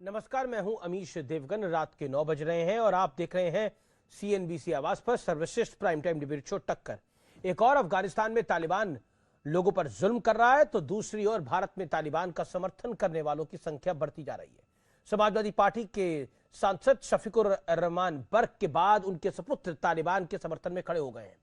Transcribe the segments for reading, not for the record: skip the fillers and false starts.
नमस्कार, मैं हूं अमीश देवगन। रात के 9 बज रहे हैं और आप देख रहे हैं सीएनबीसी आवाज पर सर्वश्रेष्ठ प्राइम टाइम डिबेट शो टक्कर। एक और अफगानिस्तान में तालिबान लोगों पर जुल्म कर रहा है तो दूसरी ओर भारत में तालिबान का समर्थन करने वालों की संख्या बढ़ती जा रही है। समाजवादी पार्टी के सांसद शफीकुर रहमान बर्क के बाद उनके सुपुत्र तालिबान के समर्थन में खड़े हो गए हैं।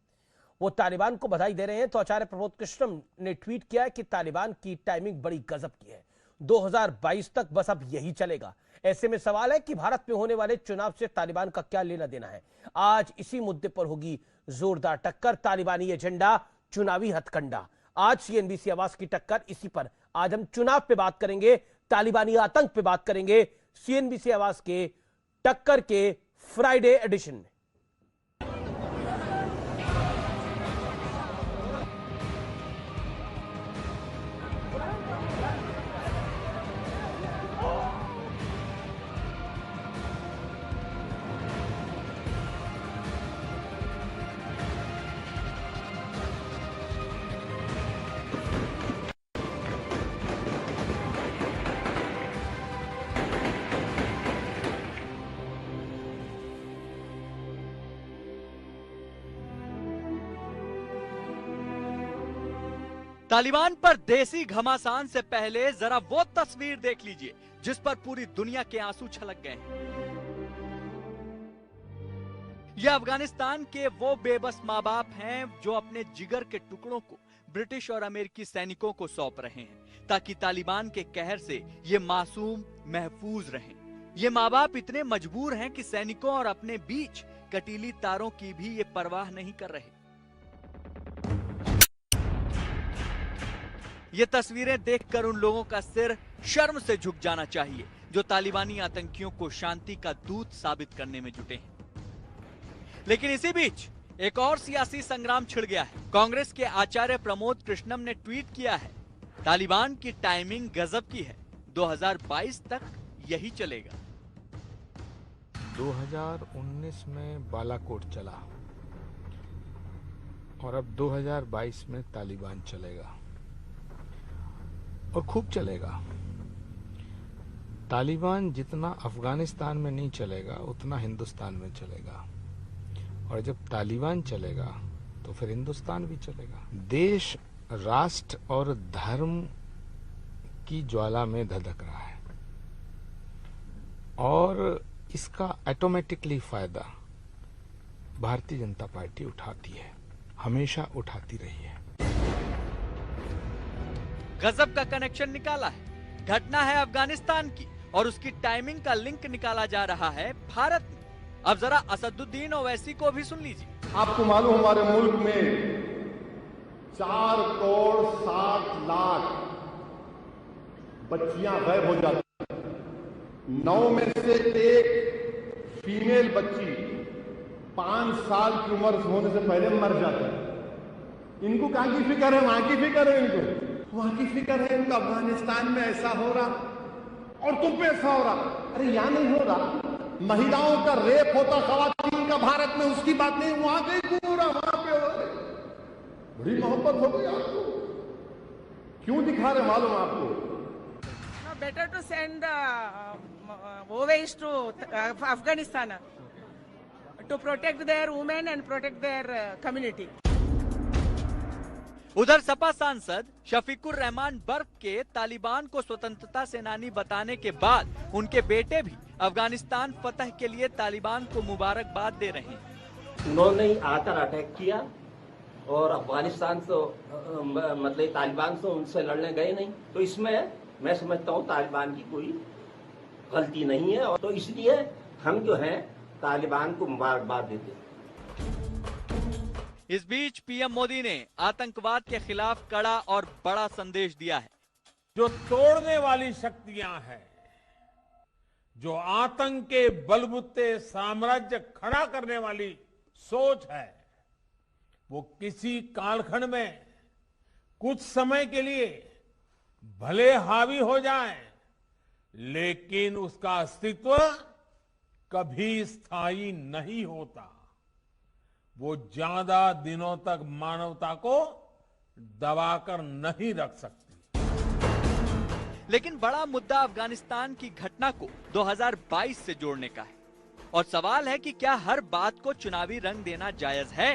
वो तालिबान को बधाई दे रहे हैं तो आचार्य प्रमोद कृष्णम ने ट्वीट किया कि तालिबान की टाइमिंग बड़ी गजब की है, 2022 तक बस अब यही चलेगा। ऐसे में सवाल है कि भारत में होने वाले चुनाव से तालिबान का क्या लेना देना है। आज इसी मुद्दे पर होगी जोरदार टक्कर, तालिबानी एजेंडा, चुनावी हथकंडा। आज सीएनबीसी आवाज की टक्कर इसी पर। आज हम चुनाव पे बात करेंगे, तालिबानी आतंक पे बात करेंगे, सीएनबीसी आवाज के टक्कर के फ्राइडे एडिशन में। तालिबान पर देसी घमासान से पहले जरा वो तस्वीर देख लीजिए जिस पर पूरी दुनिया के आंसू छलक गए हैं। यह अफगानिस्तान के वो बेबस माँ बाप हैं जो अपने जिगर के टुकड़ों को ब्रिटिश और अमेरिकी सैनिकों को सौंप रहे हैं ताकि तालिबान के कहर से ये मासूम महफूज रहें। ये माँ बाप इतने मजबूर हैं कि सैनिकों और अपने बीच कटीली तारों की भी ये परवाह नहीं कर रहे। ये तस्वीरें देखकर उन लोगों का सिर शर्म से झुक जाना चाहिए जो तालिबानी आतंकियों को शांति का दूत साबित करने में जुटे हैं। लेकिन इसी बीच एक और सियासी संग्राम छिड़ गया है। कांग्रेस के आचार्य प्रमोद कृष्णम ने ट्वीट किया है, तालिबान की टाइमिंग गजब की है, 2022 तक यही चलेगा। 2019 में बालाकोट चला और अब 2022 में तालिबान चलेगा और खूब चलेगा। तालिबान जितना अफगानिस्तान में नहीं चलेगा उतना हिंदुस्तान में चलेगा, और जब तालिबान चलेगा तो फिर हिंदुस्तान भी चलेगा। देश, राष्ट्र और धर्म की ज्वाला में धधक रहा है और इसका ऑटोमेटिकली फायदा भारतीय जनता पार्टी उठाती है, हमेशा उठाती रही है। गजब का कनेक्शन निकाला है। घटना है अफगानिस्तान की और उसकी टाइमिंग का लिंक निकाला जा रहा है भारत में। अब जरा असदुद्दीन ओवैसी को भी सुन लीजिए। आपको मालूम हमारे मुल्क में 4 करोड़ 60 लाख बच्चियां गायब हो जाती हैं। 9 में से एक फीमेल बच्ची 5 साल की उम्र होने से पहले मर जाती है। इनको कहां की फिक्र है? वहां की फिक्र है, इनको वहां की फिक्र है। इनको अफगानिस्तान में ऐसा हो रहा और तुम पे ऐसा हो रहा। अरे यहां नहीं हो रहा, महिलाओं का रेप होता खवातीन का भारत में, उसकी बात नहीं, वहां गई पूरा, वहां पे हो रही। बड़ी मोहब्बत हो गई आपको। क्यों दिखा रहे मालूम आपको? Better to send OVAs to Afghanistan to protect their women and protect their community. उधर सपा सांसद शफीकुर रहमान बर्क के तालिबान को स्वतंत्रता सेनानी बताने के बाद उनके बेटे भी अफगानिस्तान फतह के लिए तालिबान को मुबारकबाद दे रहे हैं। उन्होंने आकर अटैक किया और अफगानिस्तान से मतलब तालिबान से उनसे लड़ने गए नहीं, तो इसमें मैं समझता हूँ तालिबान की कोई गलती नहीं है, और तो इसलिए हम जो हैं तालिबान को मुबारकबाद देते हैं। इस बीच पीएम मोदी ने आतंकवाद के खिलाफ कड़ा और बड़ा संदेश दिया है। जो तोड़ने वाली शक्तियां हैं, जो आतंक के बलबूते साम्राज्य खड़ा करने वाली सोच है, वो किसी कालखंड में कुछ समय के लिए भले हावी हो जाए, लेकिन उसका अस्तित्व कभी स्थायी नहीं होता। वो ज्यादा दिनों तक मानवता को दबाकर नहीं रख सकती। लेकिन बड़ा मुद्दा अफगानिस्तान की घटना को 2022 से जोड़ने का है और सवाल है कि क्या हर बात को चुनावी रंग देना जायज है?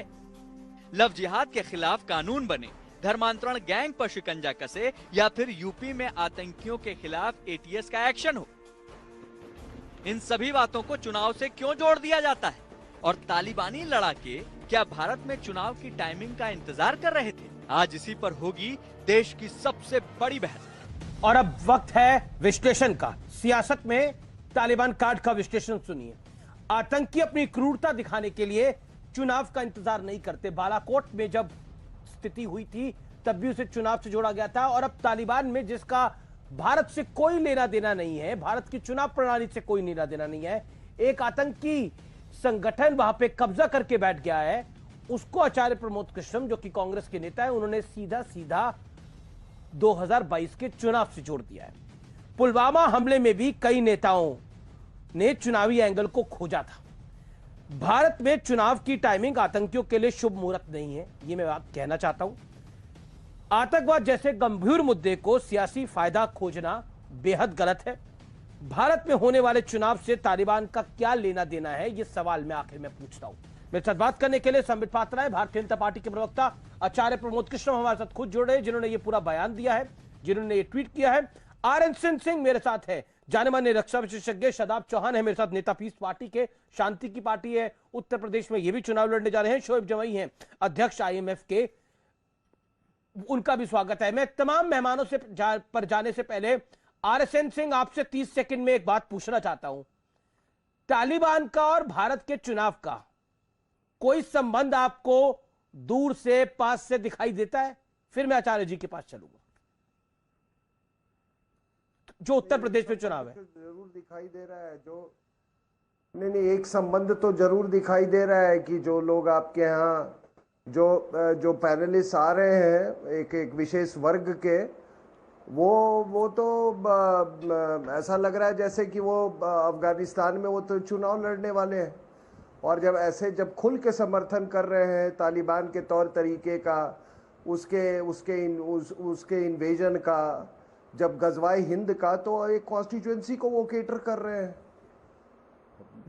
लव जिहाद के खिलाफ कानून बने, धर्मांतरण गैंग पर शिकंजा कसे या फिर यूपी में आतंकियों के खिलाफ एटीएस का एक्शन हो, इन सभी बातों को चुनाव से क्यों जोड़ दिया जाता है? और तालिबानी लड़ाके क्या भारत में चुनाव की टाइमिंग का इंतजार कर रहे थे? आज इसी पर होगी देश की सबसे बड़ी बहस। और अब वक्त है विश्लेषण का। सियासत में तालिबान कार्ड का विश्लेषण सुनिए। आतंकी अपनी क्रूरता दिखाने के लिए चुनाव का इंतजार नहीं करते। बालाकोट में जब स्थिति हुई थी तब भी उसे चुनाव से जोड़ा गया था, और अब तालिबान में जिसका भारत से कोई लेना देना नहीं है, भारत की चुनाव प्रणाली से कोई लेना देना नहीं है, एक आतंकी संगठन वहां पे कब्जा करके बैठ गया है, उसको आचार्य प्रमोद कृष्णम जो कि कांग्रेस के नेता है, उन्होंने सीधा सीधा 2022 के चुनाव से जोड़ दिया है। पुलवामा हमले में भी कई नेताओं ने चुनावी एंगल को खोजा था। भारत में चुनाव की टाइमिंग आतंकियों के लिए शुभ मुहूर्त नहीं है, यह मैं बात कहना चाहता हूं। आतंकवाद जैसे गंभीर मुद्दे को सियासी फायदा खोजना बेहद गलत है। भारत में होने वाले चुनाव से तालिबान का क्या लेना देना है, यह सवाल मैं आखिर में पूछता हूं। मेरे साथ बात करने के लिए संबित पात्रा है, भारतीय जनता पार्टी के प्रवक्ता आचार्य प्रमोद कृष्णम हमारे साथ खुद जुड़ रहे हैं, जिन्होंने ये पूरा बयान दिया है, जिन्होंने ये ट्वीट किया है। RN सिंह मेरे साथ है, जाने माने रक्षा विशेषज्ञ शादाब चौहान है मेरे साथ, नेता पीस पार्टी के, शांति की पार्टी है, उत्तर प्रदेश में ये भी चुनाव लड़ने जा रहे हैं। शोएब जमई हैं अध्यक्ष IMF के, उनका भी स्वागत है। मैं तमाम मेहमानों से पर जाने से पहले RSN सिंह आपसे 30 सेकंड में एक बात पूछना चाहता हूं। तालिबान का और भारत के चुनाव का कोई संबंध आपको दूर से पास से दिखाई देता है? फिर मैं आचार्य जी के पास चलूंगा। जो उत्तर प्रदेश में चुनाव है जरूर दिखाई दे रहा है, जो नहीं एक संबंध तो जरूर दिखाई दे रहा है कि जो लोग आपके यहाँ जो पैनलिस्ट आ रहे हैं एक विशेष वर्ग के, वो तो ऐसा लग रहा है जैसे कि वो अफगानिस्तान में वो तो चुनाव लड़ने वाले हैं, और जब खुल के समर्थन कर रहे हैं तालिबान के तौर तरीके का, उसके इन्वेजन का, जब गजवाए हिंद का, तो एक कॉन्स्टिट्यूएंसी को वो केटर कर रहे हैं।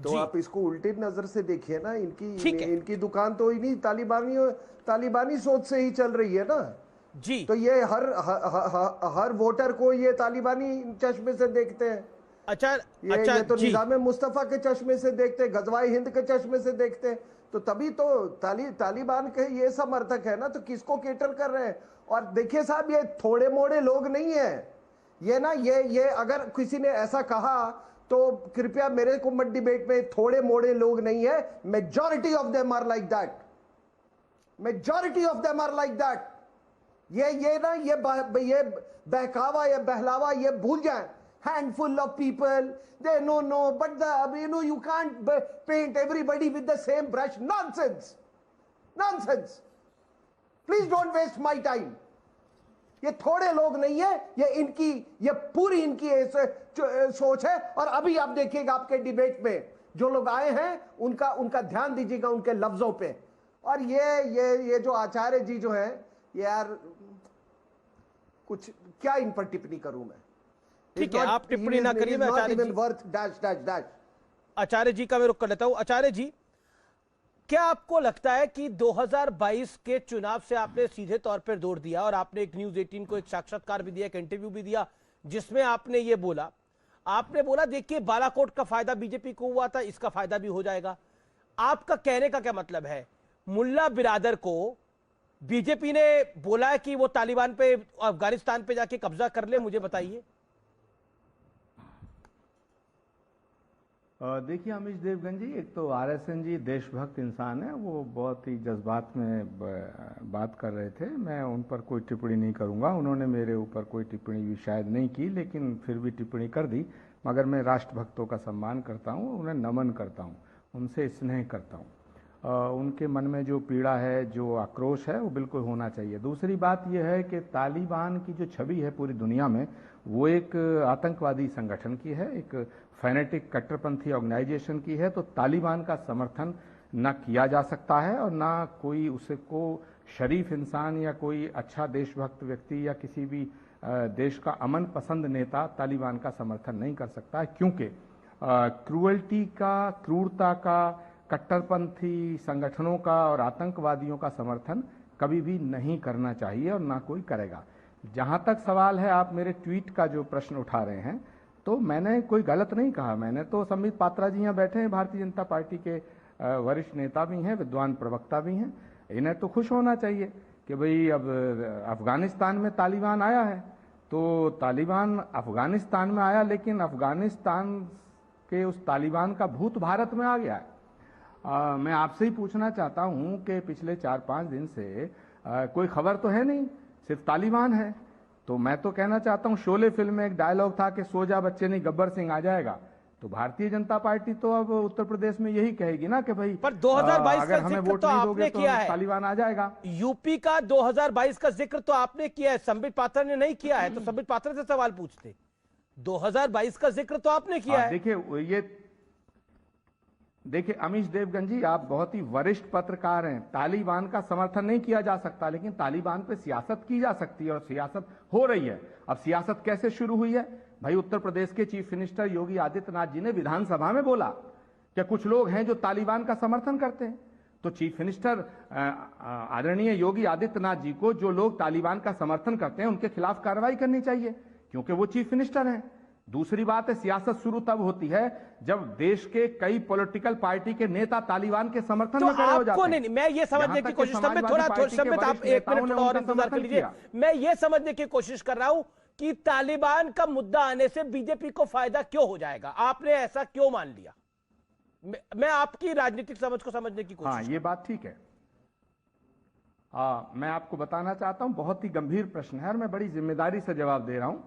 तो आप इसको उल्टी नजर से देखिए ना, इनकी दुकान तो ही नहीं तालिबानी सोच से ही चल रही है ना जी। तो ये हर वोटर को ये तालिबानी चश्मे से देखते हैं। ये तो निजाम मुस्तफा के चश्मे से देखते हैं, गजवाए हिंद के चश्मे से देखते हैं, तो तभी तो तालिबान के ये समर्थक है ना, तो किसको केटर कर रहे हैं? और देखिए साहब, ये थोड़े मोड़े लोग नहीं है ये ना, ये अगर किसी ने ऐसा कहा तो कृपया मेरे को मत डिबेट में, थोड़े मोड़े लोग नहीं है, majority of them are like that, majority of them are like that. ये बहकावा, ये बहलावा, ये भूल जाए। Handful of people, they no, but you can't paint everybody with the same brush. Nonsense, nonsense. Please don't waste my time. ये थोड़े लोग नहीं है, ये पूरी इनकी सोच है। और अभी आप देखिएगा आपके डिबेट में जो लोग आए हैं उनका ध्यान दीजिएगा उनके लफ्जों पे। और ये जो आचार्य जी जो हैं, यार कुछ क्या इन पर टिप्पणी करूं मैं? ठीक है, आप टिप्पणी ना करिए। मैं आचार्य जी का मैं रुख कर लेता हूं। आचार्य जी, क्या आपको लगता है कि 2022 के चुनाव से आपने सीधे तौर पर जोड़ दिया, और आपने एक न्यूज़ 18 को एक साक्षात्कार भी दिया, एक इंटरव्यू भी दिया, जिसमें आपने ये बोला, देखिए बालाकोट का फायदा बीजेपी को हुआ था, इसका फायदा भी हो जाएगा। आपका कहने का क्या मतलब है? मुल्ला बिरादर को बीजेपी ने बोला है कि वो तालिबान पे, अफगानिस्तान पे जाके कब्जा कर ले, मुझे बताइए। देखिए अमीश देवगन जी, एक तो RSN जी देशभक्त इंसान है, वो बहुत ही जज्बात में बात कर रहे थे, मैं उन पर कोई टिप्पणी नहीं करूंगा। उन्होंने मेरे ऊपर कोई टिप्पणी भी शायद नहीं की, लेकिन फिर भी टिप्पणी कर दी। मगर मैं राष्ट्रभक्तों का सम्मान करता हूं, उन्हें नमन करता हूं, उनसे स्नेह करता हूं। उनके मन में जो पीड़ा है, जो आक्रोश है, वो बिल्कुल होना चाहिए। दूसरी बात यह है कि तालिबान की जो छवि है पूरी दुनिया में, वो एक आतंकवादी संगठन की है, एक फैनेटिक कट्टरपंथी ऑर्गेनाइजेशन की है। तो तालिबान का समर्थन न किया जा सकता है और न कोई उसको शरीफ इंसान या कोई अच्छा देशभक्त व्यक्ति या किसी भी देश का अमन पसंद नेता तालिबान का समर्थन नहीं कर सकता, क्योंकि क्रूअल्टी का, क्रूरता का, कट्टरपंथी संगठनों का और आतंकवादियों का समर्थन कभी भी नहीं करना चाहिए और ना कोई करेगा। जहां तक सवाल है आप मेरे ट्वीट का जो प्रश्न उठा रहे हैं, तो मैंने कोई गलत नहीं कहा। मैंने तो संबित पात्रा जी यहाँ बैठे हैं, भारतीय जनता पार्टी के वरिष्ठ नेता भी हैं, विद्वान प्रवक्ता भी हैं। इन्हें तो खुश होना चाहिए कि भाई अब अफगानिस्तान में तालिबान आया है, तो तालिबान अफगानिस्तान में आया, लेकिन अफगानिस्तान के उस तालिबान का भूत भारत में आ गया है। मैं आपसे ही पूछना चाहता हूं कि पिछले 4-5 दिन से कोई खबर तो है नहीं, सिर्फ तालिबान है। तो मैं तो कहना चाहता हूं, शोले फिल्म में एक डायलॉग था कि सो जा बच्चे नहीं गब्बर सिंह आ जाएगा। तो भारतीय जनता पार्टी तो अब उत्तर प्रदेश में यही कहेगी ना कि भाई पर 2022 अगर का हमें जिक्र वोट तो नहीं आपने दोगे तो किया है, तालिबान आ जाएगा। यूपी का 2022 का जिक्र तो आपने किया है, संबित पात्रा ने नहीं किया है। तो संबित पात्रा से सवाल पूछते, 2022 का जिक्र तो आपने किया है। देखिए अमीश देवगन जी, आप बहुत ही वरिष्ठ पत्रकार हैं। तालिबान का समर्थन नहीं किया जा सकता, लेकिन तालिबान पे सियासत की जा सकती है और सियासत हो रही है। अब सियासत कैसे शुरू हुई है भाई? उत्तर प्रदेश के चीफ मिनिस्टर योगी आदित्यनाथ जी ने विधानसभा में बोला कि कुछ लोग हैं जो तालिबान का समर्थन करते हैं। तो चीफ मिनिस्टर आदरणीय योगी आदित्यनाथ जी को जो लोग तालिबान का समर्थन करते हैं उनके खिलाफ कार्रवाई करनी चाहिए, क्योंकि वो चीफ मिनिस्टर हैं। दूसरी बात है, सियासत शुरू तब होती है जब देश के कई पॉलिटिकल पार्टी के नेता तालिबान के समर्थन में खड़े हो जाते हैं। नहीं, मैं ये समझने की कोशिश, आप एक मिनट और इंतजार कर लीजिए। मैं ये समझने की कोशिश कर रहा हूं कि तालिबान का मुद्दा आने से बीजेपी को फायदा क्यों हो जाएगा, आपने ऐसा क्यों मान लिया? मैं आपकी राजनीतिक समझ को समझने की कोशिश। हाँ, ये बात ठीक है। मैं आपको बताना चाहता हूं, बहुत ही गंभीर प्रश्न है और मैं बड़ी जिम्मेदारी से जवाब दे रहा हूं।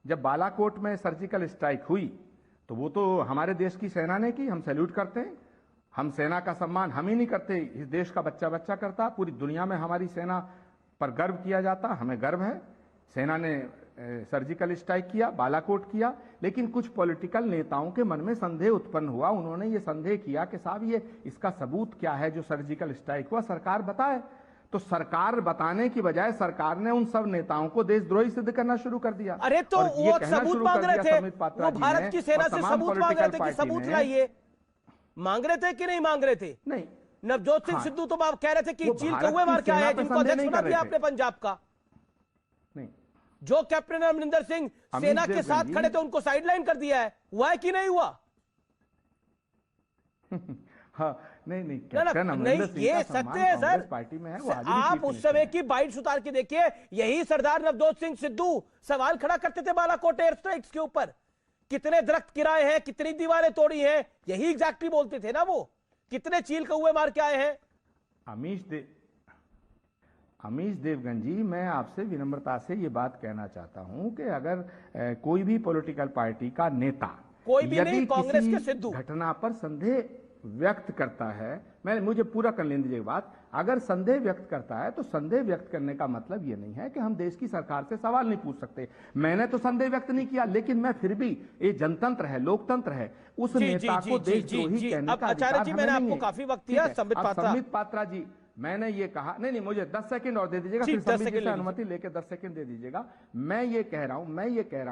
जब बालाकोट में सर्जिकल स्ट्राइक हुई तो वो तो हमारे देश की सेना ने की, हम सैल्यूट करते हैं। हम सेना का सम्मान हम ही नहीं करते, इस देश का बच्चा बच्चा करता। पूरी दुनिया में हमारी सेना पर गर्व किया जाता, हमें गर्व है। सेना ने सर्जिकल स्ट्राइक किया, बालाकोट किया, लेकिन कुछ पॉलिटिकल नेताओं के मन में संदेह उत्पन्न हुआ। उन्होंने ये संदेह किया कि साहब ये इसका सबूत क्या है जो सर्जिकल स्ट्राइक हुआ, सरकार बताए। तो सरकार बताने की बजाय सरकार ने उन सब नेताओं को देशद्रोही सिद्ध करना शुरू कर दिया। अरे तो वो सबूत मांग रहे थे, वो भारत की सेना से सबूत मांग रहे थे कि सबूत लाइए। मांग रहे थे कि नहीं मांग रहे थे? नहीं। नवजोत सिंह सिद्धू तो आप कह रहे थे कि चील कौवे मार के आया, जिनको अध्यक्ष बना दिया आपने पंजाब का। नहीं, जो कैप्टन अमरिंदर सिंह सेना के साथ खड़े थे उनको साइडलाइन कर दिया है, हुआ है कि नहीं हुआ? हाँ, नहीं, नहीं, ये सत्य है सर। पार्टी में है, आप उस समय की बाइट उतार के देखिए, यही सरदार नवजोत सिंह सिद्धू सवाल खड़ा करते थे बालाकोट एयर स्ट्राइक्स के ऊपर। कितने दरख्त गिराए हैं, कितनी दीवारें तोड़ी हैं, यही एग्जैक्टली बोलते थे ना वो। कितने चील कौवे मार के आए हैं। अमीश देवगन जी, मैं आपसे विनम्रता से ये बात कहना चाहता हूं कि अगर कोई भी पॉलिटिकल पार्टी का नेता कोई भी नहीं, कांग्रेस के सिद्धू घटना पर संदेह व्यक्त करता है, मुझे पूरा कर लेने दीजिए बात। अगर संदेह व्यक्त करता है तो संदेह व्यक्त करने का मतलब ये नहीं है कि हम देश की सरकार से सवाल नहीं पूछ सकते। मैंने तो संदेह व्यक्त नहीं किया, लेकिन मैं फिर भी, ये जनतंत्र है, लोकतंत्र है, उस नेता को देशद्रोही कहने का अधिकार हमें मैंने आपको काफी वक्त दिया। संबित पात्रा जी, मैंने ये कहा, नहीं, मुझे 10 सेकंड और दे दीजिएगा, फिर संबित जी से अनुमति लेकर 10 सेकंड दे दीजिएगा। मैं ये कह रहा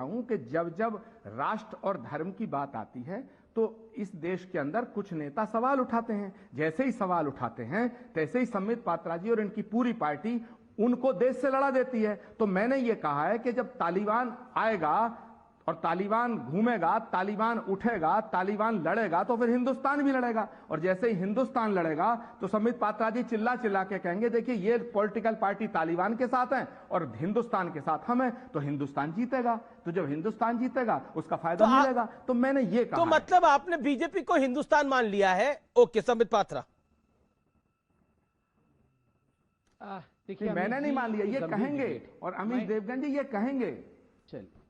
हूं कि जब राष्ट्र और धर्म की बात आती है तो इस देश के अंदर कुछ नेता सवाल उठाते हैं। जैसे ही सवाल उठाते हैं तैसे ही संबित पात्रा जी और इनकी पूरी पार्टी उनको देश से लड़ा देती है। तो मैंने ये कहा है कि जब तालिबान आएगा और तालिबान घूमेगा, तालिबान उठेगा, तालिबान लड़ेगा, तो फिर हिंदुस्तान भी लड़ेगा। और जैसे ही हिंदुस्तान लड़ेगा तो संबित पात्रा जी चिल्ला चिल्ला के कहेंगे, देखिए ये पॉलिटिकल पार्टी तालिबान के साथ है और हिंदुस्तान के साथ हम हैं, तो हिंदुस्तान जीतेगा। तो जब हिंदुस्तान जीतेगा उसका फायदा मिलेगा। तो मैंने ये कहा। तो मतलब आपने बीजेपी को हिंदुस्तान मान लिया है। ओके संबित पात्रा। देखिए, मैंने नहीं मान लिया, ये कहेंगे और अमीश देवगन जी ये कहेंगे। चलिए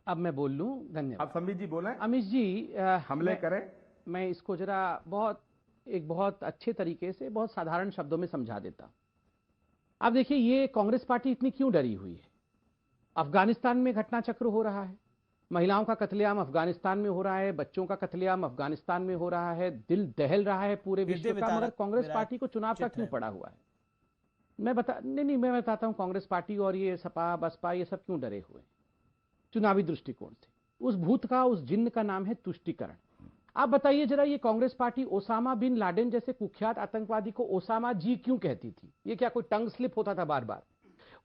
अब मैं बोल लूं। धन्यवाद। अब संबित जी बोले। अमीश जी, हमले करें। मैं इसको जरा बहुत अच्छे तरीके से, बहुत साधारण शब्दों में समझा देता। अब देखिए, ये कांग्रेस पार्टी इतनी क्यों डरी हुई है? अफगानिस्तान में घटना चक्र हो रहा है, महिलाओं का कत्लेआम अफगानिस्तान में हो रहा है, बच्चों का कत्लेआम अफगानिस्तान में हो रहा है, दिल दहल रहा है पूरे विश्व का, मगर कांग्रेस पार्टी को चुनाव का क्यों पड़ा हुआ है? मैं बताता हूं कांग्रेस पार्टी और ये सपा बसपा ये सब क्यों डरे हुए चुनावी दृष्टिकोण से। उस भूत का, उस जिन्न का नाम है तुष्टीकरण। आप बताइए जरा, ये Congress party Osama bin Laden जैसे कुख्यात आतंकवादी को ओसामा जी क्यों कहती थी? ये क्या कोई टंग स्लिप होता था बार बार?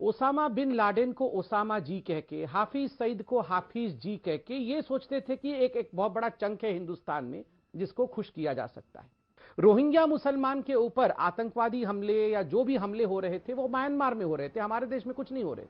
ओसामा बिन लादेन को ओसामा जी कह के, हाफिज सईद को हाफिज जी कह के ये सोचते थे कि एक बहुत बड़ा चंक है हिंदुस्तान में जिसको खुश किया जा सकता है। रोहिंग्या मुसलमान के ऊपर आतंकवादी हमले या जो भी हमले हो रहे थे वो म्यांमार में हो रहे थे, हमारे देश में कुछ नहीं हो रहे।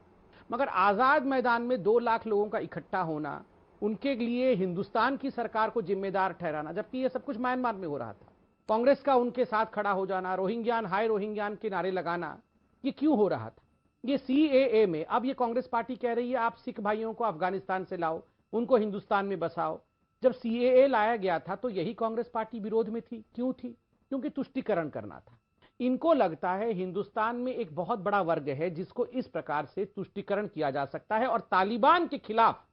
मगर आजाद मैदान में 2 लाख लोगों का इकट्ठा होना, उनके लिए हिंदुस्तान की सरकार को जिम्मेदार ठहराना, जबकि ये सब कुछ म्यांमार में हो रहा था। कांग्रेस का उनके साथ खड़ा हो जाना, रोहिंग्यान हाय रोहिंग्यान के नारे लगाना, ये क्यों हो रहा था? ये CAA में अब ये कांग्रेस पार्टी कह रही है आप सिख भाइयों को अफगानिस्तान से लाओ, उनको हिंदुस्तान में बसाओ। जब CAA लाया गया था तो यही कांग्रेस पार्टी विरोध में थी। क्यों थी? क्योंकि तुष्टीकरण करना था। इनको लगता है हिंदुस्तान में एक बहुत बड़ा वर्ग है जिसको इस प्रकार से तुष्टीकरण किया जा सकता है, और तालिबान के खिलाफ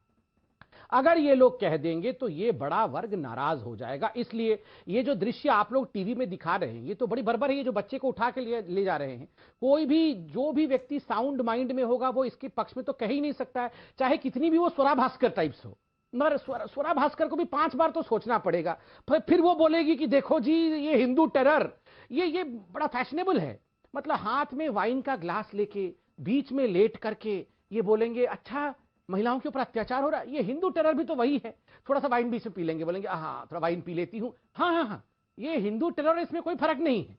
अगर ये लोग कह देंगे तो ये बड़ा वर्ग नाराज हो जाएगा। इसलिए ये जो दृश्य आप लोग टीवी में दिखा रहे हैं ये तो बड़ी बर्बर है। ये जो बच्चे को उठा के ले जा रहे हैं, कोई भी जो भी व्यक्ति साउंड माइंड में होगा वो इसके पक्ष में तो कह ही नहीं सकता है, चाहे कितनी भी वो स्वरा भास्कर टाइप्स हो। मगर स्वरा भास्कर को भी 5 बार तो सोचना पड़ेगा। फिर वो बोलेगी कि देखो जी ये हिंदू टेरर, ये बड़ा फैशनेबल है। मतलब हाथ में वाइन का ग्लास लेके बीच में लेट करके ये बोलेंगे अच्छा महिलाओं के ऊपर अत्याचार हो रहा है। ये हिंदू टेरर भी तो वही है, थोड़ा सा वाइन बीच में पी लेंगे, बोलेंगे हाँ थोड़ा वाइन पी लेती हूँ, हाँ, ये हिंदू टेरर, इसमें कोई फर्क नहीं है।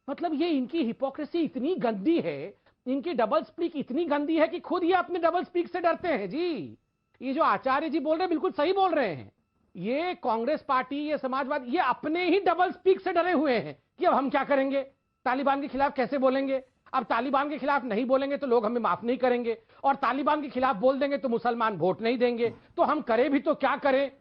मतलब ये इनकी हिपोक्रेसी इतनी गंदी है, इनकी डबल स्पीक इतनी गंदी है कि खुद ये अपने डबल स्पीक से डरते हैं जी। ये जो आचार्य जी बोल रहे हैं बिल्कुल सही बोल रहे हैं। ये कांग्रेस पार्टी, ये समाजवाद, ये अपने ही डबल स्पीक से डरे हुए हैं कि अब हम क्या करेंगे, तालिबान के खिलाफ कैसे बोलेंगे। अब तालिबान के खिलाफ नहीं बोलेंगे तो लोग हमें माफ नहीं करेंगे, और तालिबान के खिलाफ बोल देंगे तो मुसलमान वोट नहीं देंगे, तो हम करें भी तो क्या करें।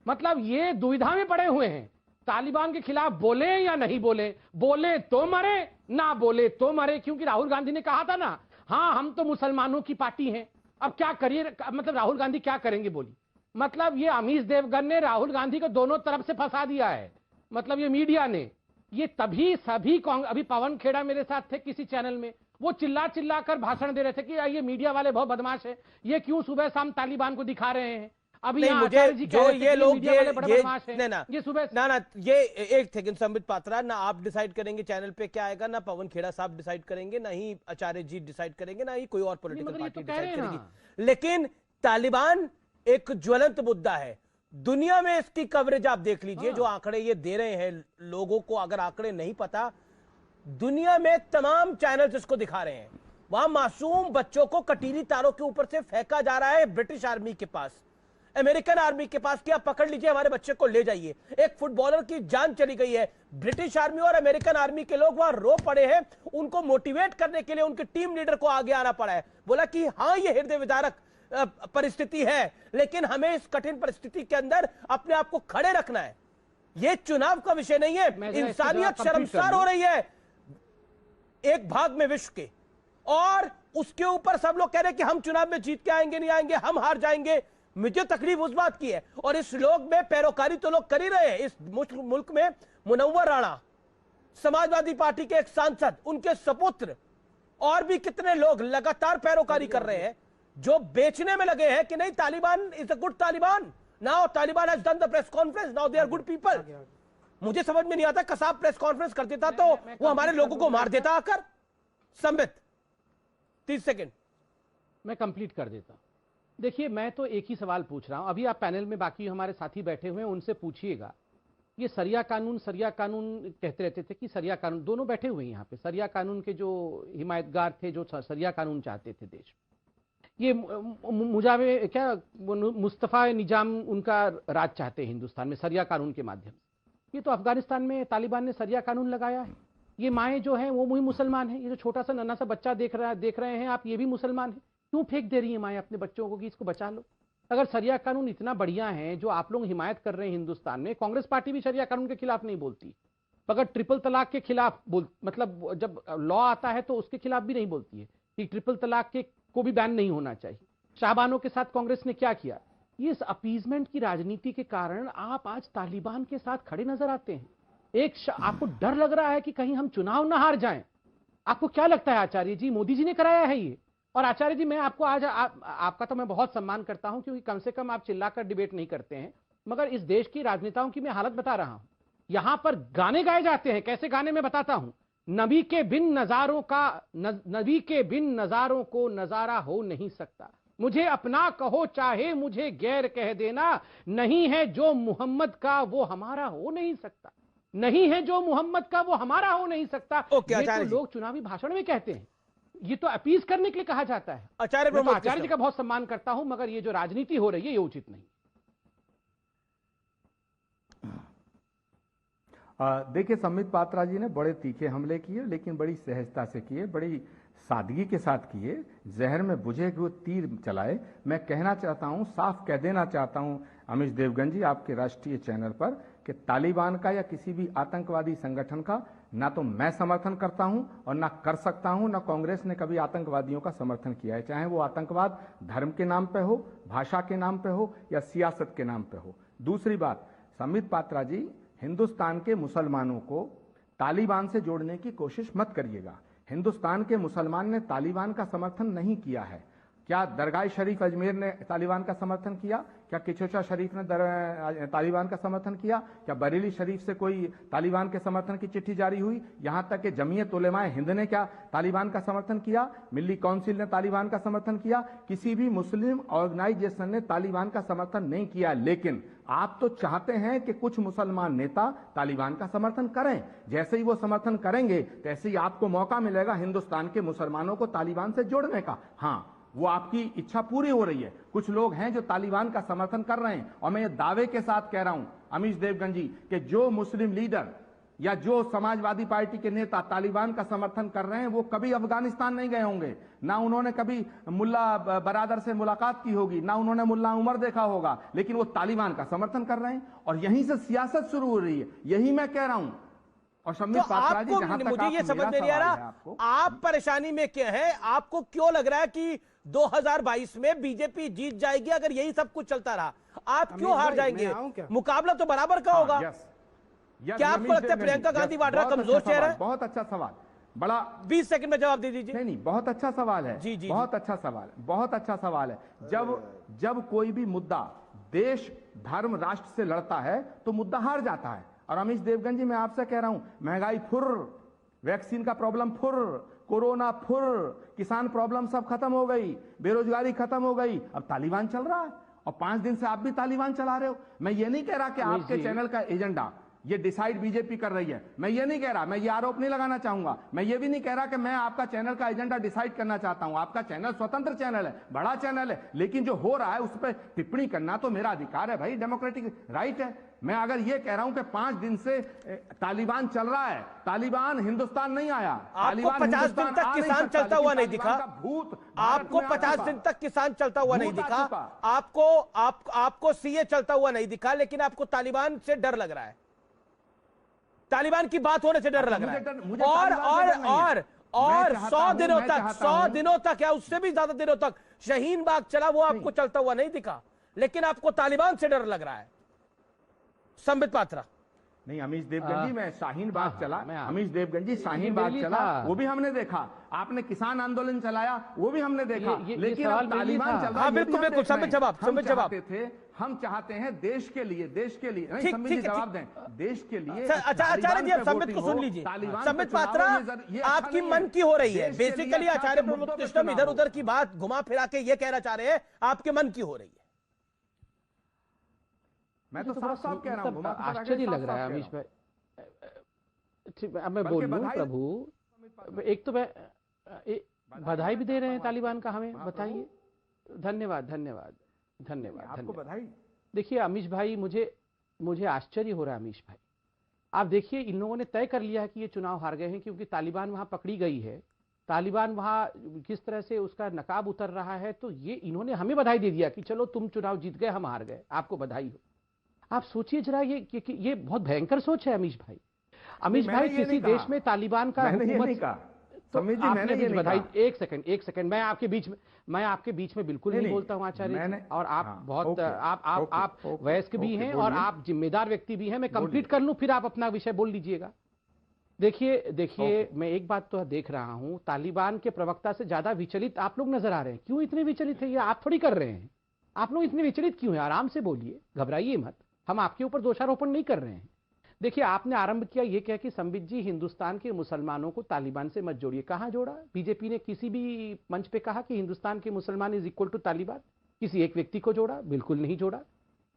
मतलब ये दुविधा में पड़े हुए हैं, तालिबान के खिलाफ बोले या नहीं बोले, बोले तो मरे ना बोले तो मरे। क्योंकि राहुल गांधी ने कहा था ना, हाँ हम तो मुसलमानों की पार्टी हैं, अब क्या करिए। मतलब राहुल गांधी क्या करेंगे बोली। मतलब ये अमीश देवगन ने राहुल गांधी को दोनों तरफ से फंसा दिया है। मतलब ये मीडिया ने, ये तभी सभी अभी पवन खेड़ा मेरे साथ थे किसी चैनल में, वो चिल्ला चिल्ला कर भाषण दे रहे थे कि ये मीडिया वाले बहुत बदमाश है, ये क्यों सुबह शाम तालिबान को दिखा रहे हैं। अभी मुझे जो ये लोग ये सुबह ना ये एक सेकंड संबित पात्रा, ना आप डिसाइड करेंगे चैनल पे क्या आएगा, ना पवन खेड़ा साहब डिसाइड करेंगे, ना ही आचार्य जी डिसाइड करेंगे, ना ही कोई और पॉलिटिकल पार्टी डिसाइड करेगी। लेकिन तालिबान एक ज्वलंत मुद्दा है दुनिया में। इसकी कवरेज आप देख लीजिए, जो आंकड़े ये दे रहे हैं लोगों को, अगर आंकड़े नहीं पता, दुनिया में तमाम चैनल्स इसको दिखा रहे हैं। वहां मासूम बच्चों को कटीली तारों के ऊपर से फेंका जा रहा है ब्रिटिश आर्मी के पास, अमेरिकन आर्मी के पास, कि आप पकड़ लीजिए हमारे बच्चे को ले जाइए। एक फुटबॉलर की जान चली गई है। ब्रिटिश आर्मी और अमेरिकन आर्मी के लोग वहां रो पड़े हैं, उनको मोटिवेट करने के लिए उनके टीम लीडर को आगे आना पड़ा है। बोला कि हाँ ये हृदय विदारक परिस्थिति है, लेकिन हमें इस कठिन परिस्थिति के अंदर अपने आप को खड़े रखना है। ये चुनाव का विषय नहीं है। इंसानियत शर्मसार हो रही है एक भाग में विश्व के, और उसके ऊपर सब लोग कह रहे हैं कि हम चुनाव में जीत के आएंगे, नहीं आएंगे, हम हार जाएंगे। मुझे तकलीफ उस बात की है, और इस लोग में पैरोकारी तो लोग कर ही रहे हैं। इस मुल्क में मुनव्वर राणा, समाजवादी पार्टी के एक सांसद, उनके सपुत्र, और भी कितने लोग लगातार पैरोकारी कर रहे हैं, जो बेचने में लगे हैं कि नहीं Taliban is a good Taliban, now Taliban has done the press conference, now they are good people. मुझे समझ में नहीं आता, कसाब प्रेस कॉन्फ्रेंस कर देता तो वो हमारे लोगों को मार देता आकर। संबित 30 सेकंड मैं कंप्लीट कर देता। देखिए मैं तो एक ही सवाल पूछ रहा हूं, अभी आप पैनल में बाकी हमारे साथी बैठे हुए हैं, उनसे पूछिएगा। ये सरिया कानून कहते रहते थे कि सरिया कानून, दोनों बैठे हुए हैं यहाँ पे, सरिया कानून के जो हिमायतगार थे, जो सरिया कानून चाहते थे देश। ये मुजावे क्या मुस्तफा निजाम उनका राज चाहते हैं हिंदुस्तान में सरिया कानून के माध्यम से। ये तो अफगानिस्तान में तालिबान ने सरिया कानून लगाया है। ये माएँ जो हैं वो भी मुसलमान हैं। ये जो छोटा सा नन्हा सा बच्चा देख रहे हैं आप, ये भी मुसलमान है। क्यों फेंक दे रही है माएँ अपने बच्चों को कि इसको बचा लो? अगर सरिया कानून इतना बढ़िया है जो आप लोग हिमायत कर रहे हैं हिंदुस्तान में, कांग्रेस पार्टी भी सरिया कानून के खिलाफ नहीं बोलती, अगर ट्रिपल तलाक के खिलाफ मतलब जब लॉ आता है तो उसके खिलाफ भी नहीं बोलती है कि ट्रिपल तलाक के को भी बैन नहीं होना चाहिए। शाहबानों के साथ कांग्रेस ने क्या किया? ये इस अपीजमेंट की राजनीति के कारण आप आज तालिबान के साथ खड़े नजर आते हैं। आपको डर लग रहा है कि कहीं हम चुनाव ना हार जाएं। आपको क्या लगता है आचार्य जी, मोदी जी ने कराया है ये? और आचार्य जी, मैं आपको आज आपका तो मैं बहुत सम्मान करता हूं, क्योंकि कम से कम आप चिल्लाकर डिबेट नहीं करते हैं, मगर इस देश की राजनेताओं की मैं हालत बता रहा हूं। यहां पर गाने गाए जाते हैं, कैसे गाने में बताता हूं। नबी के बिन नजारों को नजारा हो नहीं सकता, मुझे अपना कहो चाहे मुझे गैर कह देना, नहीं है जो मोहम्मद का वो हमारा हो नहीं सकता, नहीं है जो मोहम्मद का वो हमारा हो नहीं सकता। ये तो लोग चुनावी भाषण में कहते हैं, ये तो अपील करने के लिए कहा जाता है। आचार्य जी का बहुत सम्मान करता हूं, मगर ये जो राजनीति हो रही है ये उचित नहीं। देखिए, संबित पात्रा जी ने बड़े तीखे हमले किए, लेकिन बड़ी सहजता से किए, बड़ी सादगी के साथ किए, जहर में बुझे हुए तीर चलाए। मैं कहना चाहता हूं, साफ कह देना चाहता हूं अमीश देवगन जी आपके राष्ट्रीय चैनल पर, कि तालिबान का या किसी भी आतंकवादी संगठन का ना तो मैं समर्थन करता हूं और ना कर सकता हूं, ना कांग्रेस ने कभी आतंकवादियों का समर्थन किया है, चाहे वो आतंकवाद धर्म के नाम पे हो, भाषा के नाम पे हो या सियासत के नाम पे हो। दूसरी बात, संबित पात्रा जी, हिंदुस्तान के मुसलमानों को तालिबान से जोड़ने की कोशिश मत करिएगा। हिंदुस्तान के मुसलमान ने तालिबान का समर्थन नहीं किया है। क्या दरगाह शरीफ अजमेर ने तालिबान का समर्थन किया? क्या किचोचा शरीफ ने तालिबान का समर्थन किया? क्या बरेली शरीफ से कोई तालिबान के समर्थन की चिट्ठी जारी हुई? यहां तक कि जमीयत उलेमाए हिंद ने क्या तालिबान का समर्थन किया? मिल्ली काउंसिल ने तालिबान का समर्थन किया? किसी भी मुस्लिम ऑर्गेनाइजेशन ने तालिबान का समर्थन नहीं किया। लेकिन आप तो चाहते हैं कि कुछ मुसलमान नेता तालिबान का समर्थन करें। जैसे ही वो समर्थन करेंगे, तैसे ही आपको मौका मिलेगा हिंदुस्तान के मुसलमानों को तालिबान से जोड़ने का। हाँ, वो आपकी इच्छा पूरी हो रही है। कुछ लोग हैं जो तालिबान का समर्थन कर रहे हैं, और मैं ये दावे के साथ कह रहा हूं अमीश देवगन जी, कि जो मुस्लिम लीडर या जो समाजवादी पार्टी के नेता तालिबान का समर्थन कर रहे हैं, वो कभी अफगानिस्तान नहीं गए होंगे, ना उन्होंने कभी मुल्ला बरादर से मुलाकात की होगी, ना उन्होंने मुल्ला उमर देखा होगा, लेकिन वो तालिबान का समर्थन कर रहे हैं और यहीं से सियासत शुरू हो रही है। यही मैं कह रहा हूं। और तो आपको, मुझे ये समझ में नहीं आ रहा, आप परेशानी में क्या है? आपको क्यों लग रहा है कि 2022 में बीजेपी जीत जाएगी अगर यही सब कुछ चलता रहा? आप क्यों हार जाएंगे? मुकाबला तो बराबर का होगा। क्या आपको लगता है प्रियंका गांधी वाड्रा कमजोर चेहरा है? बहुत अच्छा सवाल, बड़ा 20 सेकंड में जवाब दे दीजिए। नहीं, बहुत अच्छा सवाल है। जी, बहुत अच्छा सवाल, बहुत अच्छा सवाल है। जब कोई भी मुद्दा देश, धर्म, राष्ट्र से लड़ता है तो मुद्दा हार जाता है। और अमीश देवगन जी, मैं आपसे कह रहा हूं, महंगाई फुर, वैक्सीन का प्रॉब्लम फुर, कोरोना फुर, किसान प्रॉब्लम सब खत्म हो गई, बेरोजगारी खत्म हो गई, अब तालिबान चल रहा है और 5 दिन से आप भी तालिबान चला रहे हो। मैं ये नहीं कह रहा कि आपके चैनल का एजेंडा ये डिसाइड बीजेपी कर रही है, मैं ये नहीं कह रहा, मैं ये आरोप नहीं लगाना चाहूंगा। मैं ये भी नहीं कह रहा कि मैं आपका चैनल का एजेंडा डिसाइड करना चाहता हूं। आपका चैनल स्वतंत्र चैनल है, बड़ा चैनल है, लेकिन जो हो रहा है उस पर टिप्पणी करना तो मेरा अधिकार है भाई, डेमोक्रेटिक राइट है। मैं अगर ये कह रहा हूं कि 5 दिन से तालिबान चल रहा है, तालिबान हिंदुस्तान नहीं आया। आपको 50 दिन तक किसान चलता हुआ नहीं दिखा? आपको 50 दिन तक किसान चलता हुआ नहीं दिखा? आपको सीए चलता हुआ नहीं दिखा, लेकिन आपको तालिबान से डर लग रहा है, तालिबान की बात होने से डर लग रहा है। और 100 दिनों तक या उससे भी ज्यादा दिनों तक शाहीन बाग चला, वो आपको चलता हुआ नहीं दिखा, लेकिन आपको तालिबान से डर लग रहा है। संबित पात्रा। नहीं, अमीश देवगन जी, मैं शाहीन बाग चला, अमीश देवगन जी शाहीन बाग चला, वो भी हमने देखा। आपने किसान आंदोलन चलाया, वो भी हमने देखा, लेकिन अब तालिबान चल रहा है। बिल्कुल बिल्कुल, संबित जवाब। हम चाहते हैं देश के लिए नहीं, संबित जी जवाब दें, देश के लिए। अच्छा आचार्य जी, संबित को सुन लीजिए। संबित पात्रा, आपकी मन की हो रही है बेसिकली। आचार्य प्रमोद कृष्णम इधर उधर की बात घुमा फिरा के ये कहना चाह रहे हैं आपके मन की हो रही है। मैं तो साफ कह रहा हूं, आश्चर्य लग रहा है अमीश भाई। अब मैं बोल लूं प्रभु, एक तो मैं बधाई भी दे रहे हैं तालिबान का, हमें बताइए। धन्यवाद धन्यवाद धन्यवाद आपको बधाई। देखिए अमीश भाई, मुझे आश्चर्य हो रहा है अमीश भाई। आप देखिए, इन लोगों ने तय कर लिया है कि ये चुनाव हार गए हैं, क्योंकि तालिबान वहां पकड़ी गई है, तालिबान वहां किस तरह से उसका नकाब उतर रहा है, तो ये इन्होंने हमें बधाई दे दिया कि चलो तुम चुनाव जीत गए, हम हार गए, आपको बधाई हो। आप सोचिए जरा, ये बहुत भयंकर सोच है अमीश भाई। अमीश भाई, किसी देश में तालिबान का हुकूमत, तो आपने भी बधाई। एक सेकंड, मैं आपके बीच में बिल्कुल नहीं बोलता हूं आचार्य, और आप बहुत आप वयस्क भी हैं और आप जिम्मेदार व्यक्ति भी हैं। मैं कंप्लीट कर लूं, फिर आप अपना विषय बोल लीजिएगा। देखिए मैं एक बात तो देख रहा हूं, तालिबान के प्रवक्ता से ज्यादा विचलित आप लोग नजर आ रहे हैं। क्यों इतने विचलित है? ये आप थोड़ी कर रहे हैं। आप लोग इतने विचलित क्यों हैं? आराम से बोलिए, घबराइए मत। हम आपके ऊपर दोषारोपण नहीं कर रहे हैं। देखिए, आपने आरंभ किया ये कह कि संबित जी हिंदुस्तान के मुसलमानों को तालिबान से मत जोड़िए। कहां जोड़ा? बीजेपी ने किसी भी मंच पे कहा कि हिंदुस्तान के मुसलमान इज इक्वल टू तालिबान? किसी एक व्यक्ति को जोड़ा? बिल्कुल नहीं जोड़ा।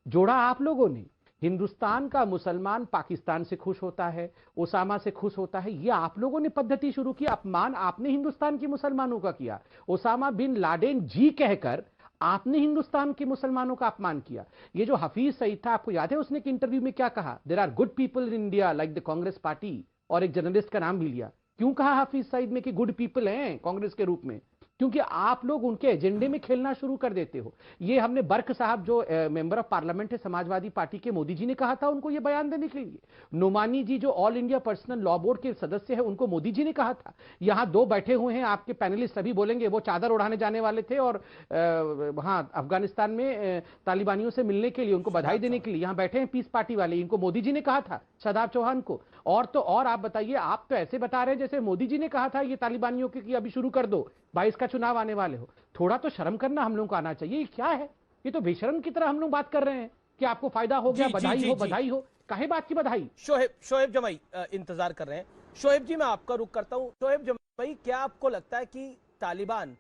जोड़ा आप लोगों ने। हिंदुस्तान का मुसलमान पाकिस्तान से खुश होता है, ओसामा से खुश होता है, ये आप लोगों ने पद्धति शुरू की। अपमान आपने हिंदुस्तान के मुसलमानों का किया। ओसामा बिन लादेन जी कहकर आपने हिंदुस्तान के मुसलमानों का अपमान किया। ये जो हफीज सईद था, आपको याद है उसने एक इंटरव्यू में क्या कहा? There are good people in India like the Congress party, और एक जर्नलिस्ट का नाम भी लिया। क्यों कहा हफीज सईद में कि गुड पीपल हैं कांग्रेस के रूप में? क्योंकि आप लोग उनके एजेंडे में खेलना शुरू कर देते हो। ये हमने बर्क साहब जो मेंबर ऑफ पार्लियामेंट है समाजवादी पार्टी के, मोदी जी ने कहा था उनको ये बयान देने के लिए। नोमानी जी जो all India personal law board के सदस्य है, उनको मोदी जी ने कहा था। यहां दो बैठे हुए हैं आपके पैनलिस्ट, सभी बोलेंगे वो चादर उड़ाने जाने वाले थे और वहां अफगानिस्तान में तालिबानियों से मिलने के लिए, उनको बधाई देने के लिए यहां बैठे हैं पीस पार्टी वाले। इनको मोदी जी ने कहा था, शादाब चौहान को। और तो और आप बताइए, आप तो ऐसे बता रहे हैं जैसे मोदी जी ने कहा था ये तालिबानियों के कि अभी शुरू कर दो, 22 का चुनाव आने वाले हो। थोड़ा तो शर्म करना हम लोगों को आना चाहिए। ये क्या है? ये तो बेशर्म की तरह हम लोग बात कर रहे हैं कि आपको फायदा हो गया, बधाई हो, बधाई हो। काहे बात की बधाई? शोएब जमाई इंतजार कर रहे हैं। शोएब जी, मैं आपका रुख करता हूं। शोएब जमाई, क्या आपको लगता है कि तालिबान